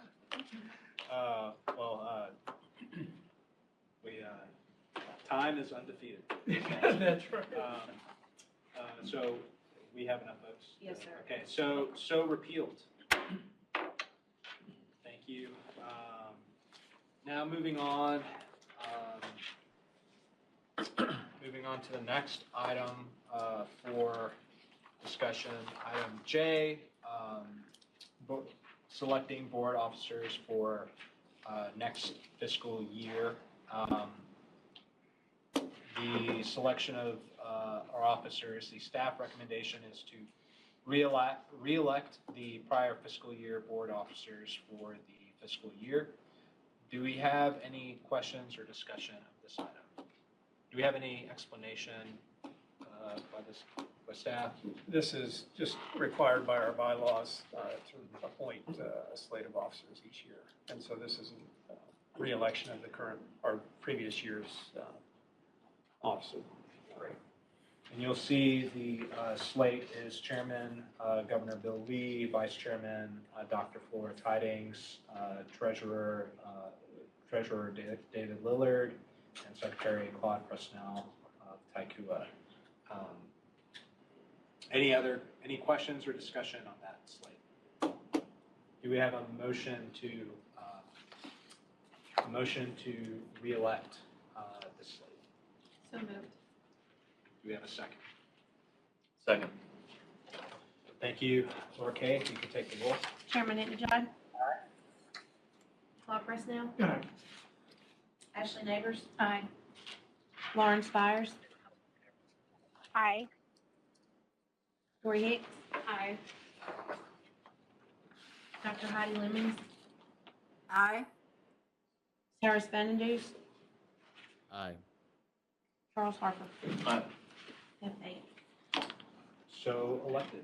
Time is undefeated. That's right. So we have enough votes? Yes, sir. Okay, so repealed. Thank you. Now moving on to the next item for discussion, item J, selecting board officers for next fiscal year. The selection of our officers, the staff recommendation is to re-elect the prior fiscal year board officers for the fiscal year. Do we have any questions or discussion of this item? Do we have any explanation by staff? This is just required by our bylaws to appoint a slate of officers each year. And so this is a re-election of the current or previous year's officer. Great. And you'll see the slate is Chairman Governor Bill Lee, Vice Chairman Dr. Flora Tidings, Treasurer David Lillard, and Secretary Claude Presnell of Taikua. Any questions or discussion on that slate? Do we have a motion to re-elect this slate? So moved. Do we have a second? Second. Thank you. Laura Kay, if you could take the roll. Chairman Nicolaj. Claude Presnell. Aye. Ashley Neighbors. Aye. Lawrence Byers. Aye. Lori Hicks. Aye. Dr. Heidi Lemmings. Aye. Cyrus Vandendues. Aye. Charles Harper. Aye. F eight. So elected.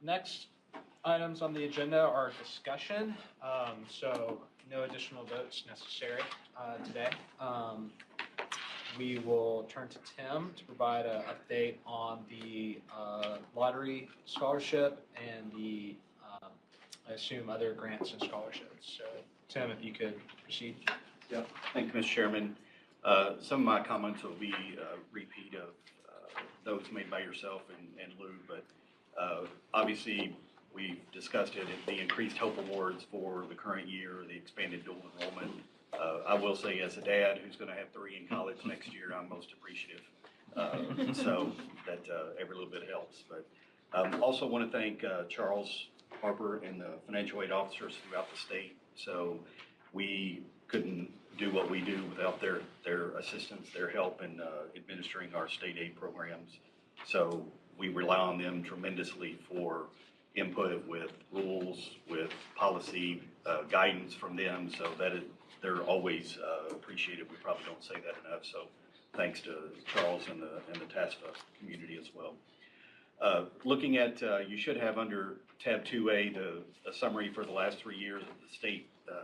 Next items on the agenda are discussion. So no additional votes necessary today. we will turn to Tim to provide an update on the lottery scholarship and the, I assume, other grants and scholarships. So Tim, if you could proceed. Yeah, thank you, Mr. Chairman. Some of my comments will be a repeat of those made by yourself and Lou, but obviously we've discussed it, the increased HOPE awards for the current year, the expanded dual enrollment. I will say, as a dad who's going to have 3 in college next year, I'm most appreciative. So that every little bit helps. But also want to thank Charles Harper and the financial aid officers throughout the state. So we couldn't do what we do without their assistance, their help in administering our state aid programs. So we rely on them tremendously for input with rules, with policy, guidance from them. So they're always appreciated. We probably don't say that enough. So thanks to Charles and the TASFA community as well. Looking at, you should have under tab 2A a summary for the last 3 years of the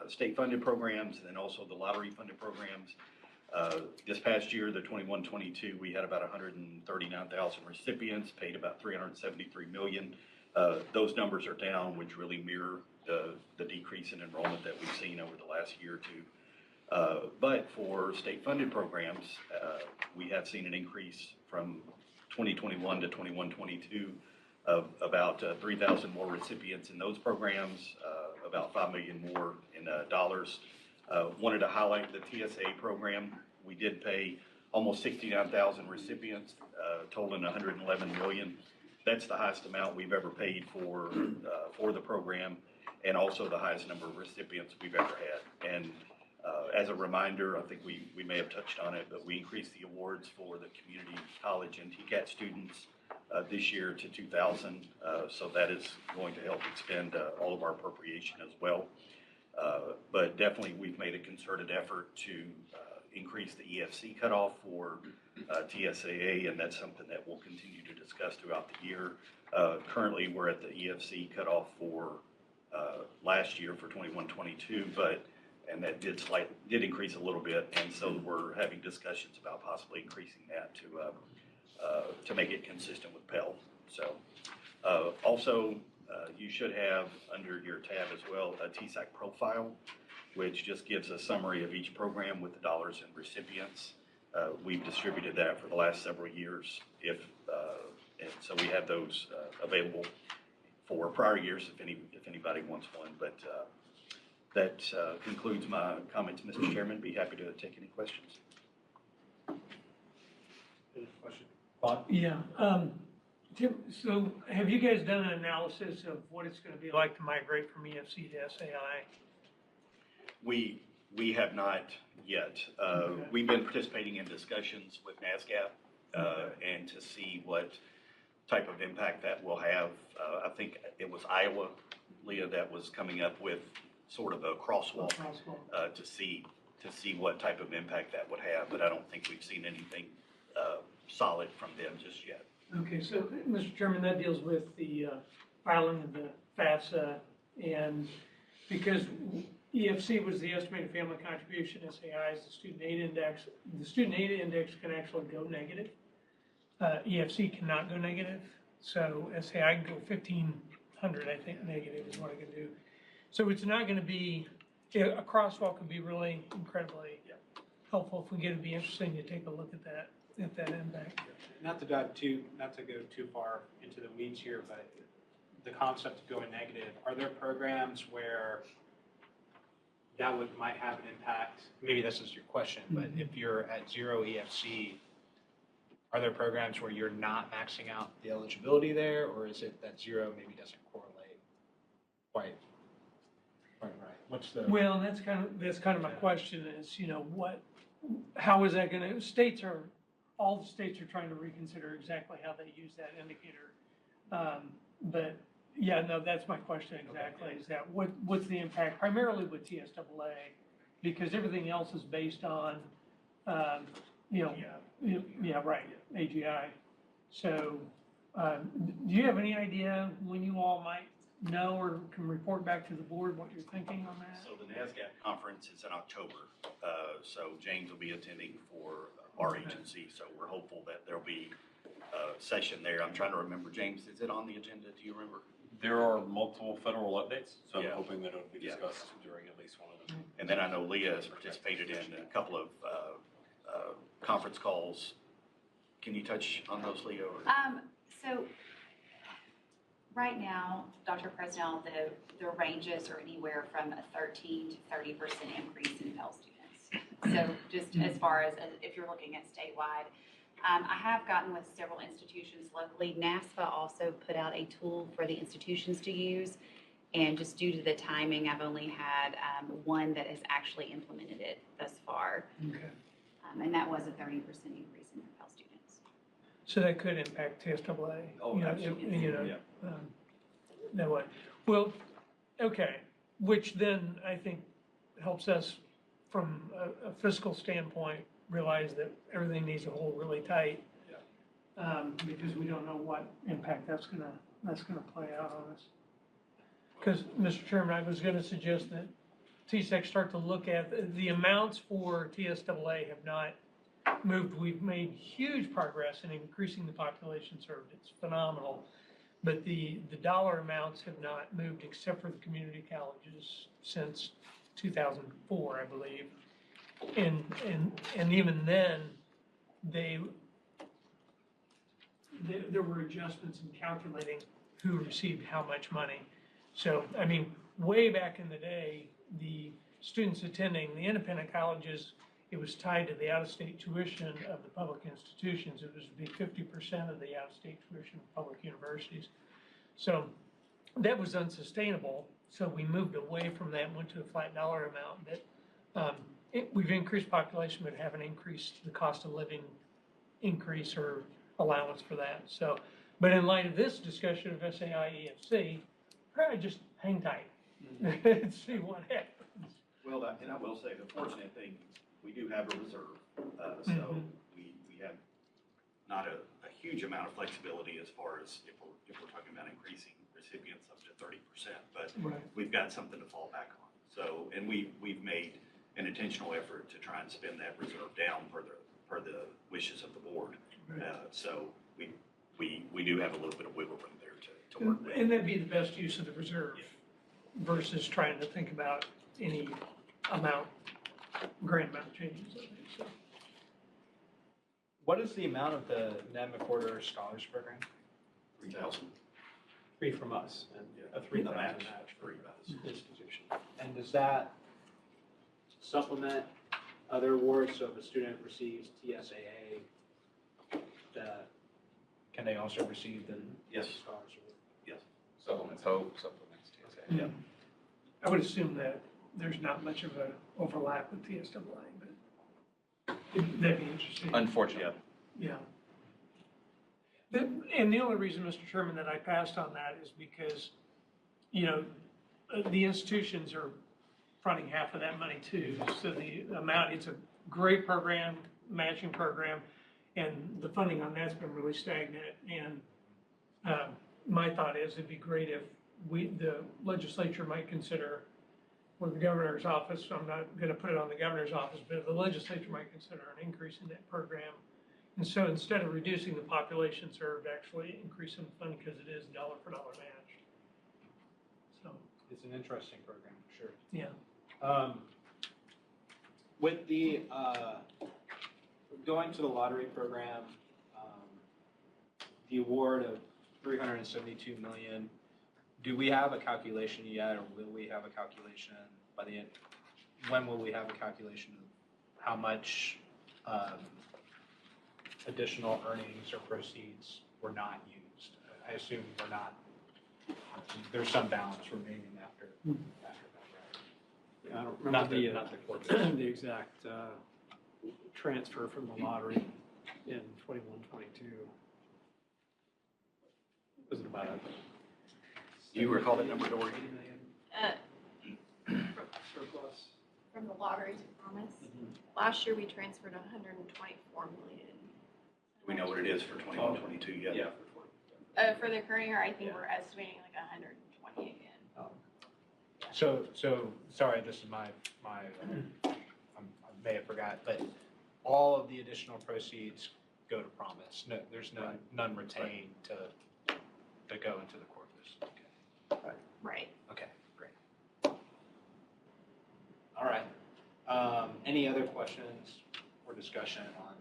state-funded programs and then also the lottery-funded programs. This past year, the 21-22, we had about 139,000 recipients, paid about $373 million. Those numbers are down, which really mirror the decrease in enrollment that we've seen over the last year or two. But for state-funded programs, we have seen an increase from 2021 to 21-22 of about 3,000 more recipients in those programs, about $5 million more in dollars. Wanted to highlight the TSA program. We did pay almost 69,000 recipients, totaling $111 million. That's the highest amount we've ever paid for the program, and also the highest number of recipients we've ever had. And as a reminder, I think we may have touched on it, but we increased the awards for the community college and TCAT students this year to 2,000. So that is going to help expend all of our appropriation as well. But definitely we've made a concerted effort to increase the EFC cutoff for TSAA, and that's something that we'll continue to discuss throughout the year. Currently, we're at the EFC cutoff for last year for 21-22, and that did increase a little bit, and so we're having discussions about possibly increasing that to make it consistent with Pell. So also, you should have under your tab as well a TSAC profile, which just gives a summary of each program with the dollars and recipients. We've distributed that for the last several years, and so we have those available for prior years if anybody wants one. But that concludes my comments, Mr. Chairman. Be happy to take any questions. Any question? Bob? Yeah. Tim, so have you guys done an analysis of what it's going to be like to migrate from EFC to SAI? We have not yet. Okay. We've been participating in discussions with NASGAP and to see what type of impact that will have. I think it was Iowa, Leah, that was coming up with sort of a crosswalk to see what type of impact that would have, but I don't think we've seen anything solid from them just yet. Okay, so Mr. Chairman, that deals with the filing of the FAFSA, and because EFC was the estimated family contribution, SAI is the student aid index. The student aid index can actually go negative. EFC cannot go negative, so SAI can go 1,500, I think, negative is what I can do. So it's not going to be, a crosswalk could be really incredibly helpful if we get to be interesting to take a look at that impact. Not to go too far into the weeds here, but the concept of going negative, are there programs where that might have an impact? Maybe this is your question, but if you're at 0 EFC, are there programs where you're not maxing out the eligibility there, or is it that 0 maybe doesn't correlate quite right? Well, that's kind of my question is, how is that going to, all the states are trying to reconsider exactly how they use that indicator. But yeah, no, that's my question exactly, is that what's the impact primarily with TSAA? Because everything else is based on, right, AGI. So do you have any idea when you all might know or can report back to the board what you're thinking on that? So the NASDAQ conference is in October. So James will be attending for our agency. So we're hopeful that there'll be a session there. I'm trying to remember, James, is it on the agenda? Do you remember? There are multiple federal updates, so I'm Yeah. hoping that it'll be Yeah. discussed during at least one of them. And then I know Leah has participated in a couple of conference calls. Can you touch on those, Leah? or- So right now, Dr. Presnell, the ranges are anywhere from a 13 to 30% increase in Pell students. So just as far as if you're looking at statewide, I have gotten with several institutions locally. NASFA also put out a tool for the institutions to use. And just due to the timing, I've only had one that has actually implemented it thus far. Okay. And that was a 30% increase in Pell students. So that could impact TSAA. Oh, you know, absolutely. You know, Yeah. that way. Well, okay, which then I think helps us from a fiscal standpoint, realize that everything needs to hold really tight. Because we don't know what impact that's gonna play out on us. Because, Mr. Chairman, I was gonna suggest that TSAC start to look at, the amounts for TSAA have not moved. We've made huge progress in increasing the population served. It's phenomenal. But the dollar amounts have not moved except for the community colleges since 2004, I believe. And even then, there were adjustments in calculating who received how much money. So, I mean, way back in the day, the students attending the independent colleges, it was tied to the out-of-state tuition of the public institutions. It was to be 50% of the out-of-state tuition of public universities. So that was unsustainable. So we moved away from that and went to a flat dollar amount. But we've increased population, but haven't increased the cost of living increase or allowance for that. So, but in light of this discussion of SAI EFC, probably just hang tight and see what happens. Well, and I will say, the fortunate thing, we do have a reserve. So we have not a huge amount of flexibility as far as if we're talking about increasing recipients up to 30%, but Right. we've got something to fall back on. So, and we've made an intentional effort to try and spend that reserve down per the wishes of the board. So we do have a little bit of wiggle room there to work with. And that'd be the best use of the reserve versus trying to think about any grand amount changes, I think, so. What is the amount of the Ned McWhorter Scholars Program? 3,000. Free from us, and a The 3,000 match, match for 3,000. institution. And does that supplement other awards? So if a student receives TSAA, can they also receive the Yes. Scholars Award? Yes. Supplements hope, supplements TSA. Yeah. I would assume that there's not much of an overlap with TSAA, but that'd be interesting. Unfortunately. Yeah. And the only reason, Mr. Chairman, that I passed on that is because, you know, the institutions are fronting half of that money too. So the amount, it's a great program, matching program, and the funding on that's been really stagnant. And my thought is it'd be great if the legislature might consider, or the governor's office, I'm not going to put it on the governor's office, but if the legislature might consider an increase in that program. And so instead of reducing the population served, actually increasing the funding because it is dollar for dollar match. So, It's an interesting program, for sure. yeah. With the, going to the lottery program, the award of $372 million, do we have a calculation yet, or will we have a calculation by the end? When will we have a calculation of how much additional earnings or proceeds were not used? I assume we're not, there's some balance remaining after that, right? Yeah, I don't remember Not the court. the exact transfer from the lottery in 21, 22. Was it about Do you recall that number, Dory? 80 million surplus? From the lottery to promise. Last year, we transferred 124 million. Do we know what it is for 21, 22 yet? Yeah. For the current year, I think we're estimating like 128. So, sorry, this is I may have forgot, but all of the additional proceeds go to Promise. No, there's none retained to go into the corpus. Okay. Right. Okay, great. All right. Any other questions or discussion on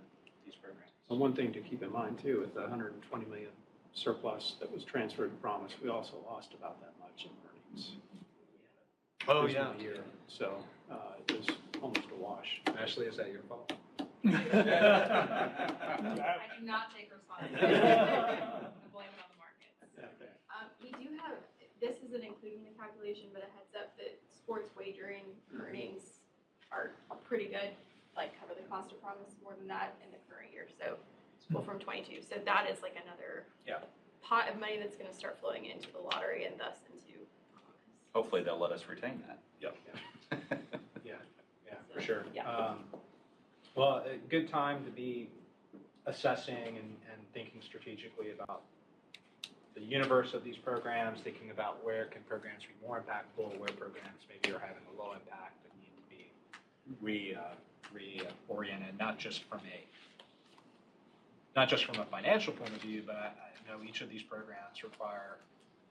these programs? And one thing to keep in mind too, with the 120 million surplus that was transferred to Promise, we also lost about that much in earnings. Oh, This yeah. year. So it was almost a wash. Ashley, is that your fault? I do not take responsibility. I blame it on the market. We do have, this isn't including the calculation, but a heads up that sports wagering earnings are pretty good, like cover the cost of Promise more than that in the current year, so, well, from 22. So that is like another pot of money that's gonna start flowing into the lottery and thus into Promise. Hopefully they'll let us retain that. Yep. Yeah, for sure. Yeah. Well, a good time to be assessing and thinking strategically about the universe of these programs, thinking about where can programs be more impactful, where programs maybe are having a low impact and need to be reoriented, not just from a financial point of view, but I know each of these programs require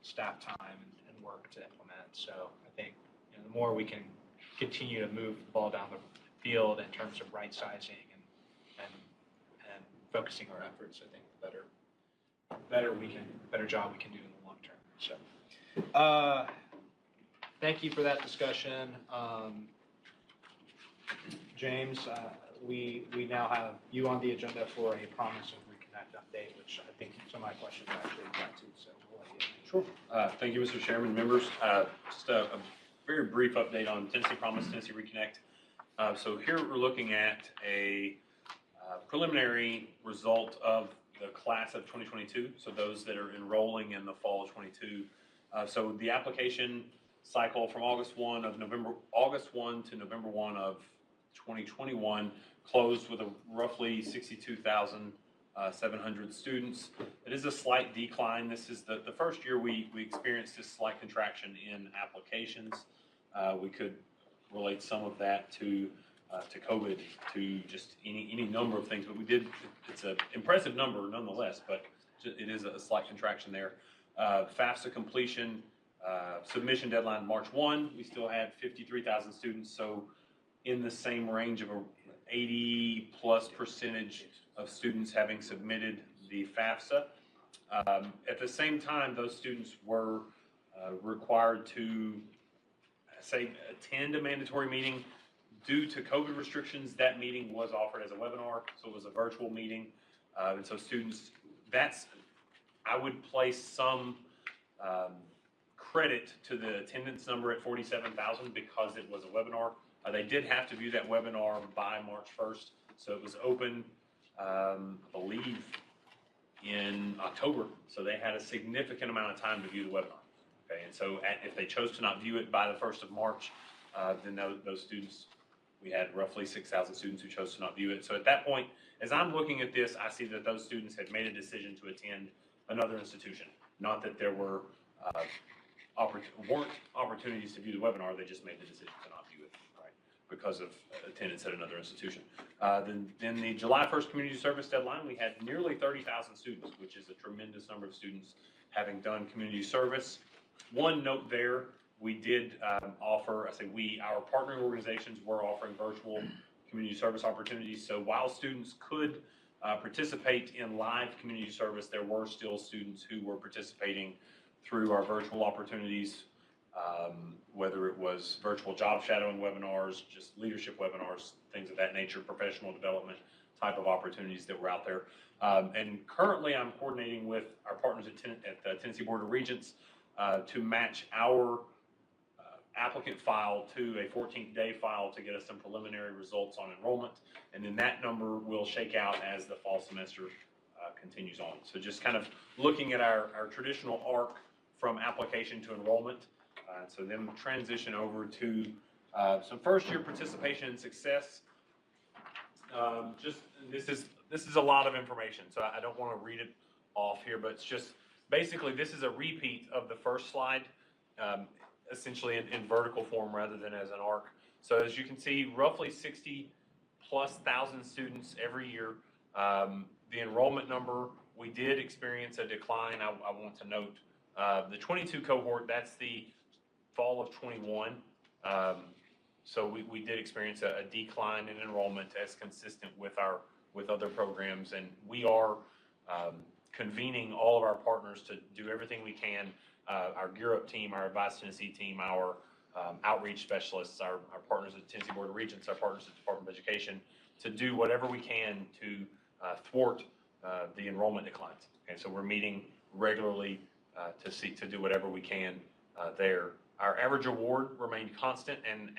staff time and work to implement. So I think the more we can continue to move the ball down the field in terms of right sizing and focusing our efforts, I think the better job we can do in the long term. So thank you for that discussion. James, we now have you on the agenda for a Promise of Reconnect update, which I think some of my questions actually got to, so we'll let you. Sure. Thank you, Mr. Chairman, members. Just a very brief update on Tennessee Promise, Tennessee Reconnect. So here we're looking at a preliminary result of the class of 2022, so those that are enrolling in the fall of 22. So the application cycle from August 1 to November 1 of 2021 closed with a roughly 62,700 students. It is a slight decline. This is the first year we experienced this slight contraction in applications. We could relate some of that to COVID, to just any number of things, but it's an impressive number nonetheless, but it is a slight contraction there. FAFSA completion, submission deadline March 1, we still had 53,000 students, so in the same range of 80+% of students having submitted the FAFSA. At the same time, those students were required to attend a mandatory meeting. Due to COVID restrictions, that meeting was offered as a webinar, so it was a virtual meeting. And so students, I would place some credit to the attendance number at 47,000 because it was a webinar. They did have to view that webinar by March 1st, so it was open, I believe, in October. So they had a significant amount of time to view the webinar. Okay, and so if they chose to not view it by the 1st of March, then those students, we had roughly 6,000 students who chose to not view it. So at that point, as I'm looking at this, I see that those students had made a decision to attend another institution. Not that there weren't opportunities to view the webinar, they just made the decision to not view it, right, because of attendance at another institution. Then the July 1st community service deadline, we had nearly 30,000 students, which is a tremendous number of students having done community service. One note there, we did offer, our partnering organizations were offering virtual community service opportunities. So while students could participate in live community service, there were still students who were participating through our virtual opportunities, whether it was virtual job shadowing webinars, just leadership webinars, things of that nature, professional development type of opportunities that were out there. And currently I'm coordinating with our partners at the Tennessee Board of Regents to match our applicant file to a 14th-day file to get us some preliminary results on enrollment. And then that number will shake out as the fall semester continues on. So just kind of looking at our traditional arc from application to enrollment. So then transition over to some first-year participation and success. This is a lot of information, so I don't want to read it off here, but it's just basically this is a repeat of the first slide. essentially in vertical form rather than as an arc. So as you can see, roughly 60,000+ students every year. The enrollment number, we did experience a decline. I want to note the 22 cohort, that's the fall of 21. So we did experience a decline in enrollment as consistent with other programs, and we are convening all of our partners to do everything we can. Our Gear Up team, our Advise Tennessee team, our outreach specialists, our partners at Tennessee Board of Regents, our partners at the Department of Education, to do whatever we can to thwart the enrollment declines. Okay, so we're meeting regularly to do whatever we can there. Our average award remained constant, and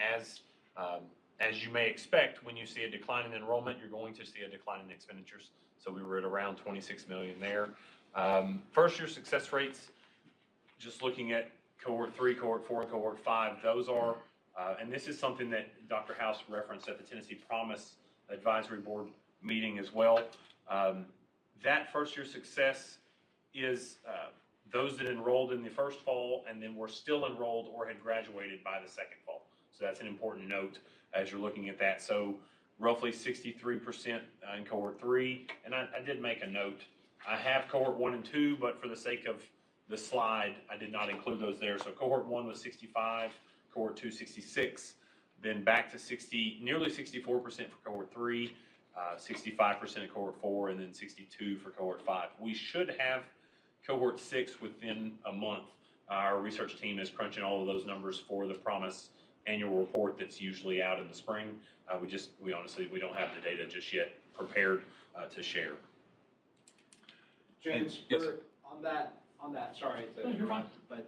as you may expect, when you see a decline in enrollment, you're going to see a decline in expenditures. So we were at around $26 million there. First year success rates, just looking at cohort 3, cohort 4, and cohort 5, those are, and this is something that Dr. House referenced at the Tennessee Promise Advisory Board meeting as well. That first year success is those that enrolled in the first fall and then were still enrolled or had graduated by the second fall. So that's an important note as you're looking at that. So roughly 63% in cohort 3. And I did make a note. I have cohort 1 and 2, but for the sake of the slide, I did not include those there. So cohort 1 was 65, cohort 2 66, then back to nearly 64% for cohort 3, 65% in cohort 4, and then 62 for cohort 5. We should have cohort 6 within a month. Our research team is crunching all of those numbers for the Promise annual report that's usually out in the spring. We honestly don't have the data just yet prepared to share. James, Yes. on that, sorry to No, you're fine. interrupt, but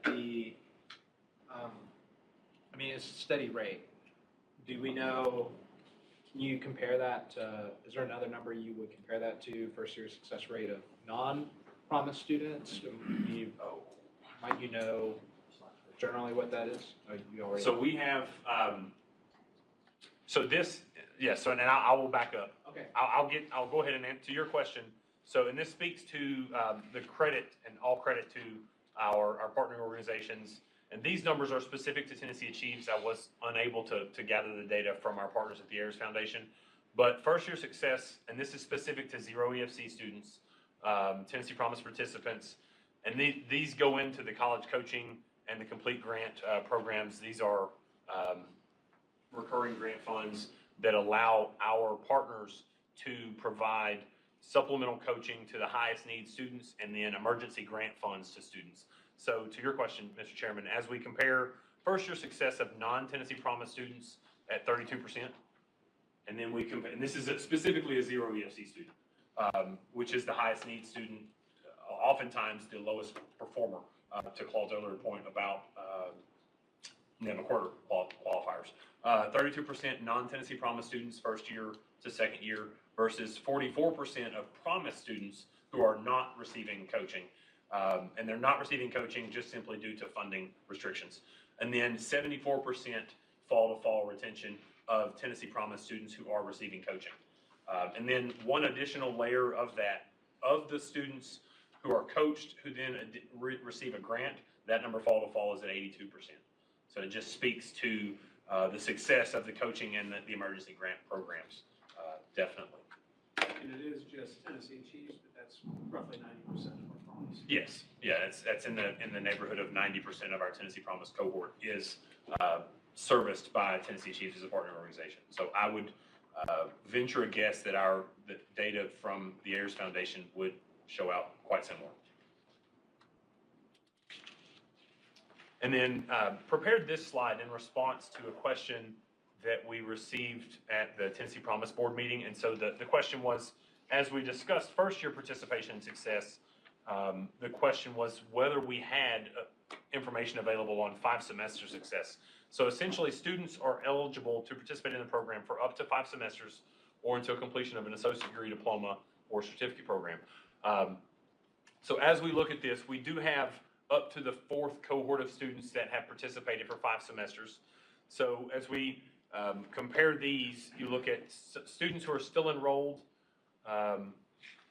I mean, it's a steady rate. Do we know, can you compare that to, is there another number you would compare that to, first year success rate of non-Promise students? Might you know generally what that is? Or you already So we have, and then I will back up. Okay. I'll go ahead and answer your question. So, and this speaks to the credit and all credit to our partnering organizations. And these numbers are specific to Tennessee Achieves. I was unable to gather the data from our partners at the Ayers Foundation. But first year success, and this is specific to zero EFC students, Tennessee Promise participants, and these go into the college coaching and the complete grant programs. These are recurring grant funds that allow our partners to provide supplemental coaching to the highest need students and then emergency grant funds to students. So to your question, Mr. Chairman, as we compare first year success of non-Tennessee Promise students at 32%, and then we compare, and this is specifically a zero EFC student, which is the highest need student, oftentimes the lowest performer, to Claude's earlier point about quarter qualifiers. 32% non-Tennessee Promise students first year to second year versus 44% of Promise students who are not receiving coaching. And they're not receiving coaching just simply due to funding restrictions. And then 74% fall-to-fall retention of Tennessee Promise students who are receiving coaching. And then one additional layer of that, of the students who are coached who then receive a grant, that number fall-to-fall is at 82%. So it just speaks to the success of the coaching and the emergency grant programs, definitely. And it is just Tennessee Achieves, but that's roughly 90% of our Promise. Yes, yeah, that's in the neighborhood of 90% of our Tennessee Promise cohort is serviced by Tennessee Achieves as a partner organization. So I would venture a guess that the data from the Ayers Foundation would show out quite similar. And then prepared this slide in response to a question that we received at the Tennessee Promise Board meeting. And so the question was, as we discussed first year participation and success, the question was whether we had information available on 5 semester success. So essentially students are eligible to participate in the program for up to 5 semesters or until completion of an associate degree, diploma, or certificate program. So as we look at this, we do have up to the 4th cohort of students that have participated for 5 semesters. So as we compare these, you look at students who are still enrolled.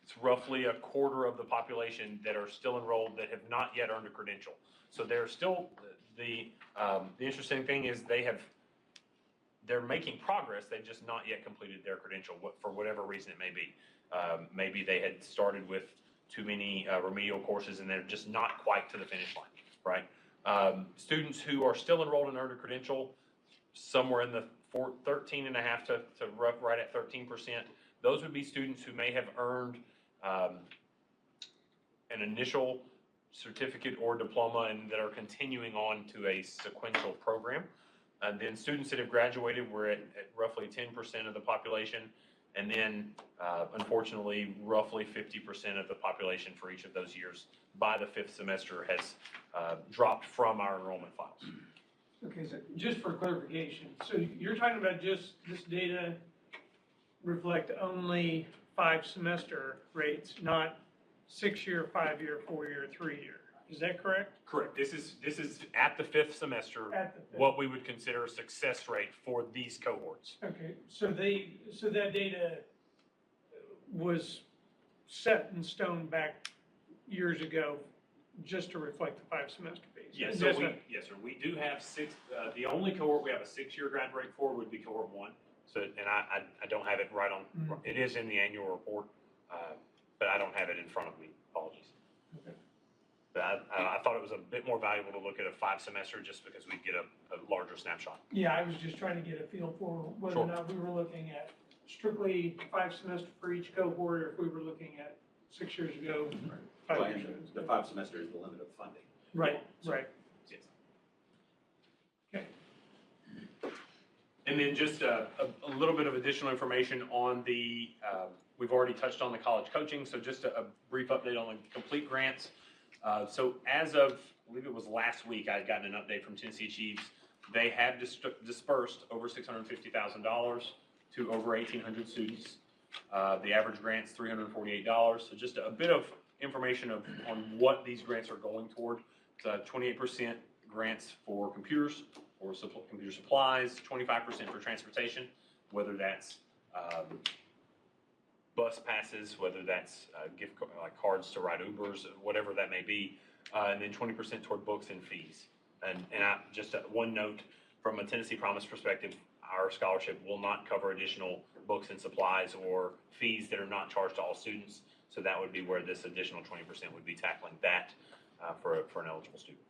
It's roughly a quarter of the population that are still enrolled that have not yet earned a credential. So they're still, The interesting thing is they're making progress. They've just not yet completed their credential for whatever reason it may be. Maybe they had started with too many remedial courses and they're just not quite to the finish line, right? Students who are still enrolled and earned a credential, somewhere in the 13.5 to right at 13%, those would be students who may have earned an initial certificate or diploma and that are continuing on to a sequential program. And then students that have graduated, we're at roughly 10% of the population. And then, unfortunately, roughly 50% of the population for each of those years by the 5th semester has dropped from our enrollment files. Okay, so just for clarification, so you're talking about just this data reflect only 5-semester rates, not 6-year, 5-year, 4-year, 3-year. Is that correct? Correct. This is at the 5th semester, At the fifth. what we would consider a success rate for these cohorts. Okay, so that data was set in stone back years ago just to reflect the 5-semester piece? Yes, so yes, sir. We do have the only cohort we have a 6-year grad rate for would be cohort 1. So, and I don't have it right on, it is in the annual report, but I don't have it in front of me. Apologies. Okay. But I thought it was a bit more valuable to look at a 5-semester just because we'd get a larger snapshot. Yeah, I was just trying to get a feel for whether or not we were looking at strictly 5 semesters for each cohort, or if we were looking at 6 years ago, 5 Well, years and ago. the 5 semester is the limit of funding. Right, So- right. Yes. Okay. And then just a little bit of additional information on we've already touched on the college coaching, so just a brief update on the complete grants. So as of, I believe it was last week, I had gotten an update from Tennessee Chiefs. They have dispersed over $650,000 to over 1,800 students. The average grant's $348. So just a bit of information on what these grants are going toward. It's 28% grants for computers or computer supplies, 25% for transportation, whether that's bus passes, whether that's like cards to ride Ubers, whatever that may be, and then 20% toward books and fees. And just one note from a Tennessee Promise perspective, our scholarship will not cover additional books and supplies or fees that are not charged to all students. So that would be where this additional 20% would be tackling that for an eligible student.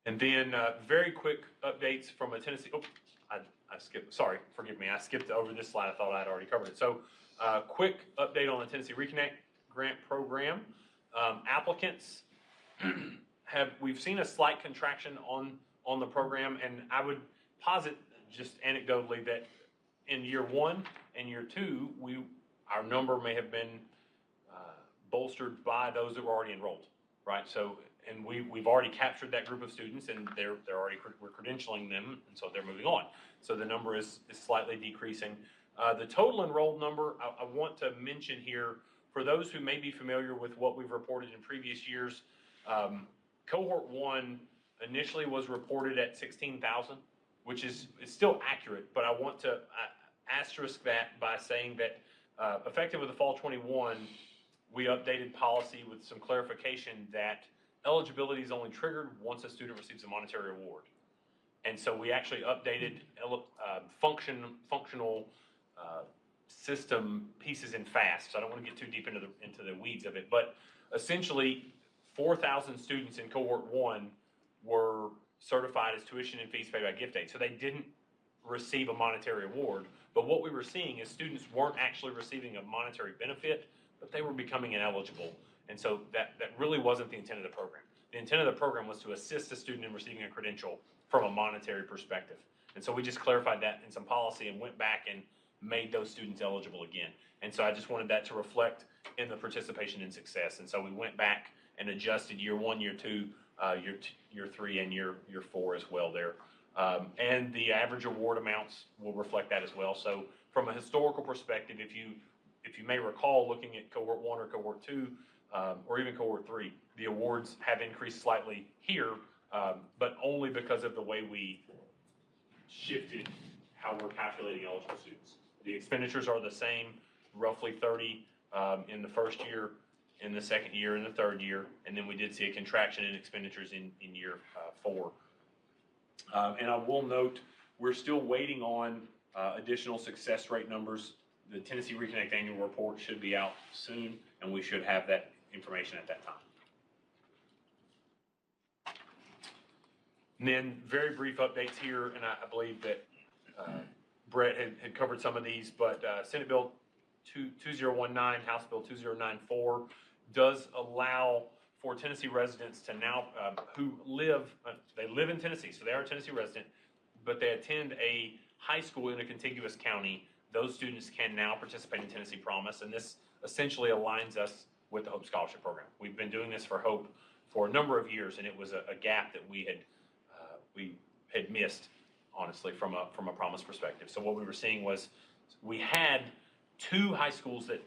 And then very quick updates from a Tennessee, I skipped, sorry, forgive me, I skipped over this slide. I thought I'd already covered it. So quick update on the Tennessee Reconnect grant program. Applicants we've seen a slight contraction on the program, and I would posit just anecdotally that in year 1 and year 2, our number may have been bolstered by those that were already enrolled, right? So, and we've already captured that group of students, and we're credentialing them, and so they're moving on. So the number is slightly decreasing. The total enrolled number, I want to mention here, for those who may be familiar with what we've reported in previous years, cohort 1 initially was reported at 16,000, which is still accurate, but I want to asterisk that by saying that effective with the fall 21, we updated policy with some clarification that eligibility is only triggered once a student receives a monetary award. And so we actually updated functional system pieces in FAST. So I don't want to get too deep into the weeds of it, but essentially 4,000 students in cohort 1 were certified as tuition and fees paid by gift aid. So they didn't receive a monetary award, but what we were seeing is students weren't actually receiving a monetary benefit, but they were becoming ineligible. And so that really wasn't the intent of the program. The intent of the program was to assist a student in receiving a credential from a monetary perspective. And so we just clarified that in some policy and went back and made those students eligible again. And so I just wanted that to reflect in the participation in success. And so we went back and adjusted year 1, year 2, year 3, and year 4 as well there. And the average award amounts will reflect that as well. So from a historical perspective, if you may recall looking at cohort 1 or cohort 2, or even cohort 3, the awards have increased slightly here, but only because of the way we shifted how we're calculating eligible students. The expenditures are the same, roughly 30 in the first year, in the second year and the third year, and then we did see a contraction in expenditures in year 4. And I will note, we're still waiting on additional success rate numbers. The Tennessee Reconnect annual report should be out soon, and we should have that information at that time. And then very brief updates here, and I believe that Brett had covered some of these, but Senate Bill 2019, House Bill 2094 does allow for Tennessee residents to now, who they live in Tennessee, so they are a Tennessee resident, but they attend a high school in a contiguous county. Those students can now participate in Tennessee Promise, and this essentially aligns us with the Hope Scholarship Program. We've been doing this for Hope for a number of years, and it was a gap that we had missed, honestly, from a Promise perspective. So what we were seeing was we had 2 high schools that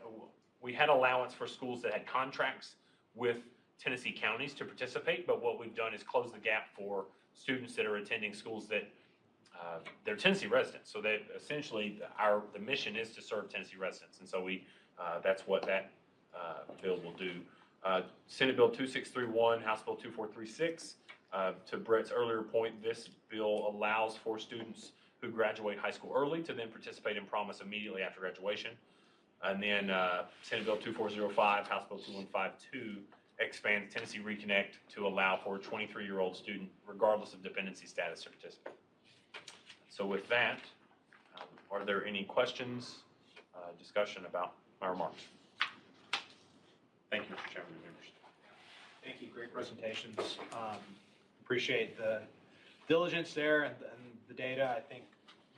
we had allowance for schools that had contracts with Tennessee counties to participate, but what we've done is close the gap for students that are attending schools that they're Tennessee residents. So that essentially the mission is to serve Tennessee residents, and so that's what that bill will do. Senate Bill 2631, House Bill 2436. To Brett's earlier point, this bill allows for students who graduate high school early to then participate in Promise immediately after graduation. And then Senate Bill 2405, House Bill 2152 expands Tennessee Reconnect to allow for a 23-year-old student, regardless of dependency status, to participate. So with that, are there any questions, discussion about my remarks? Thank you, Mr. Chairman and members. Thank you, great presentations. Appreciate the diligence there and the data. I think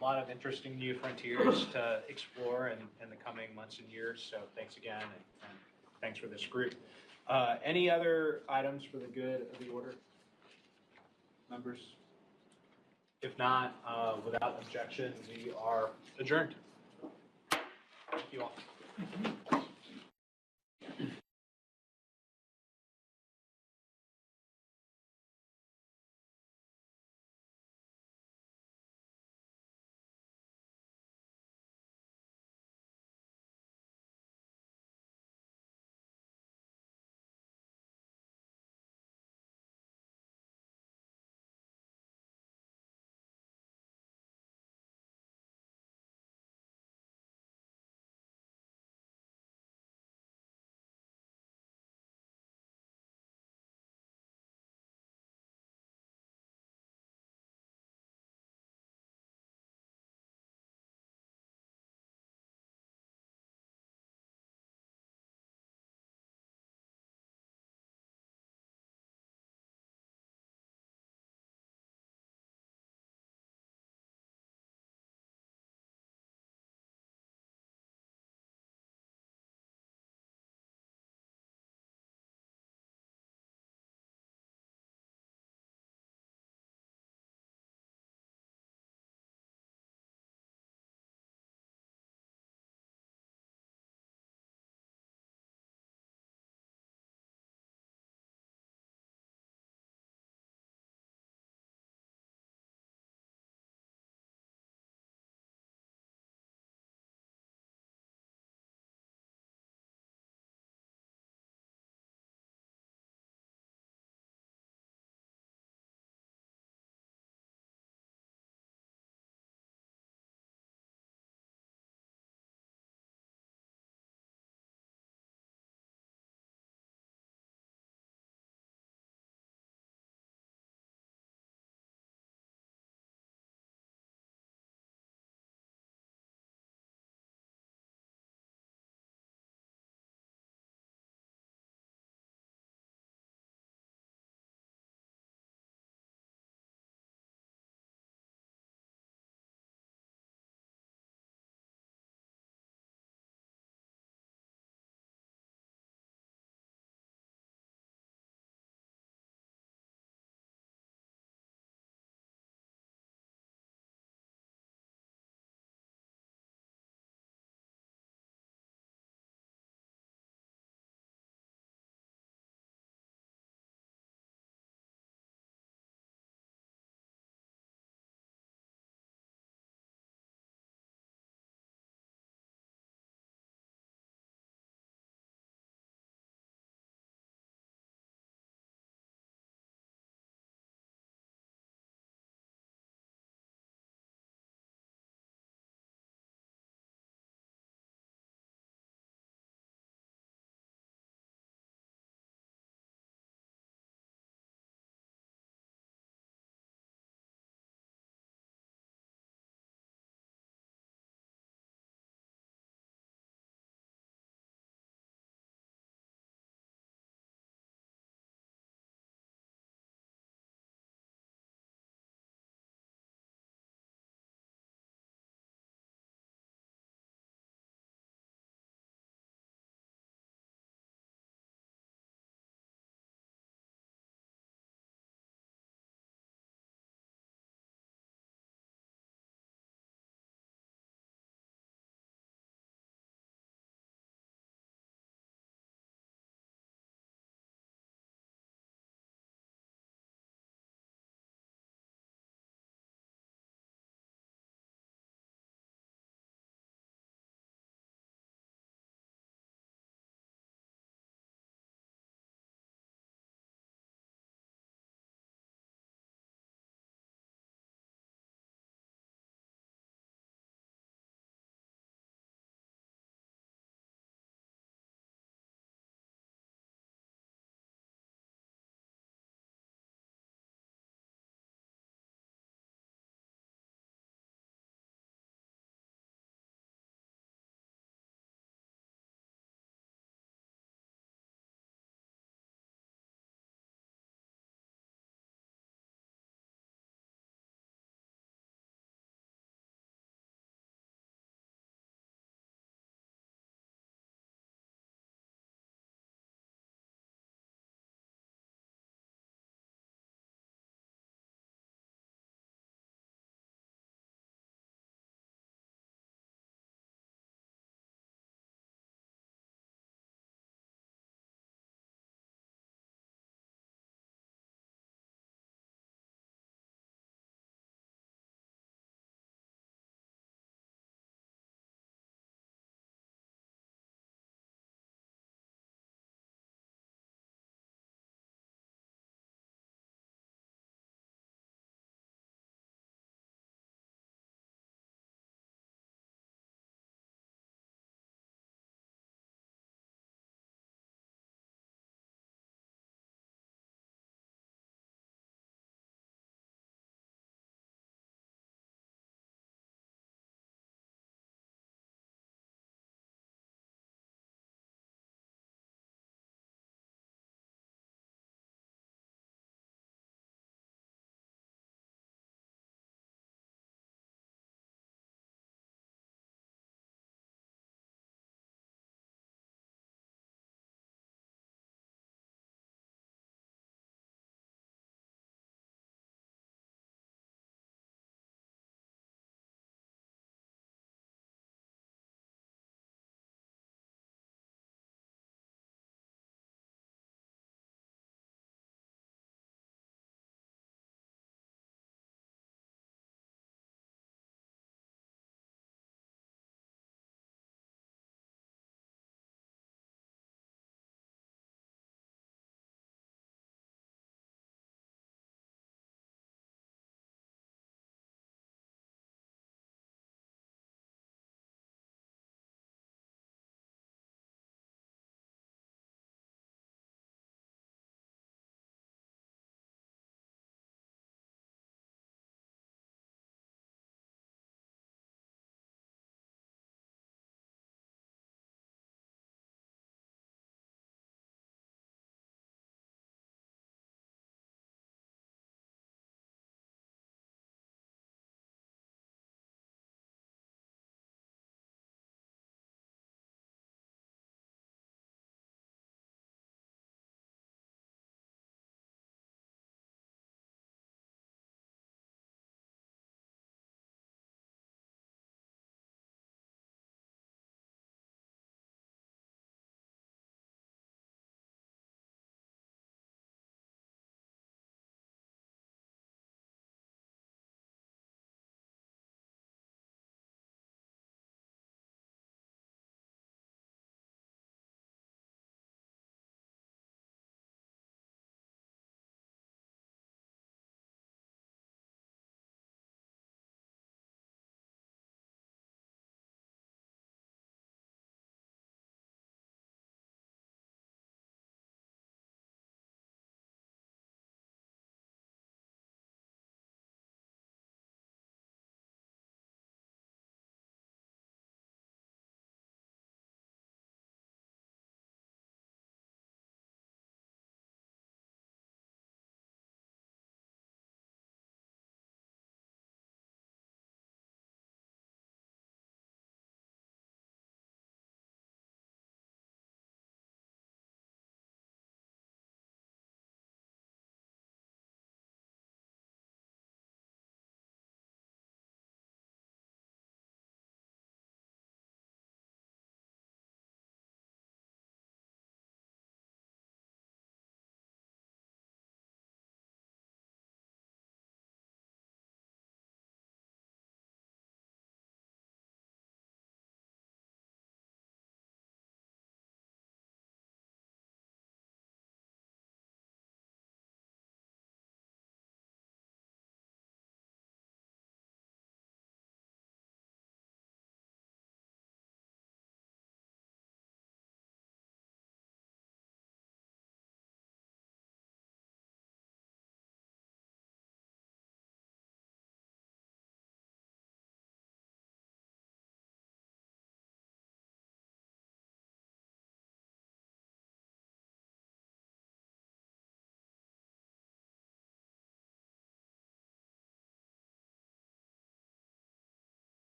a lot of interesting new frontiers to explore in the coming months and years. So thanks again, and thanks for this group. Any other items for the good of the order, members? If not, without objection, we are adjourned. Thank you all.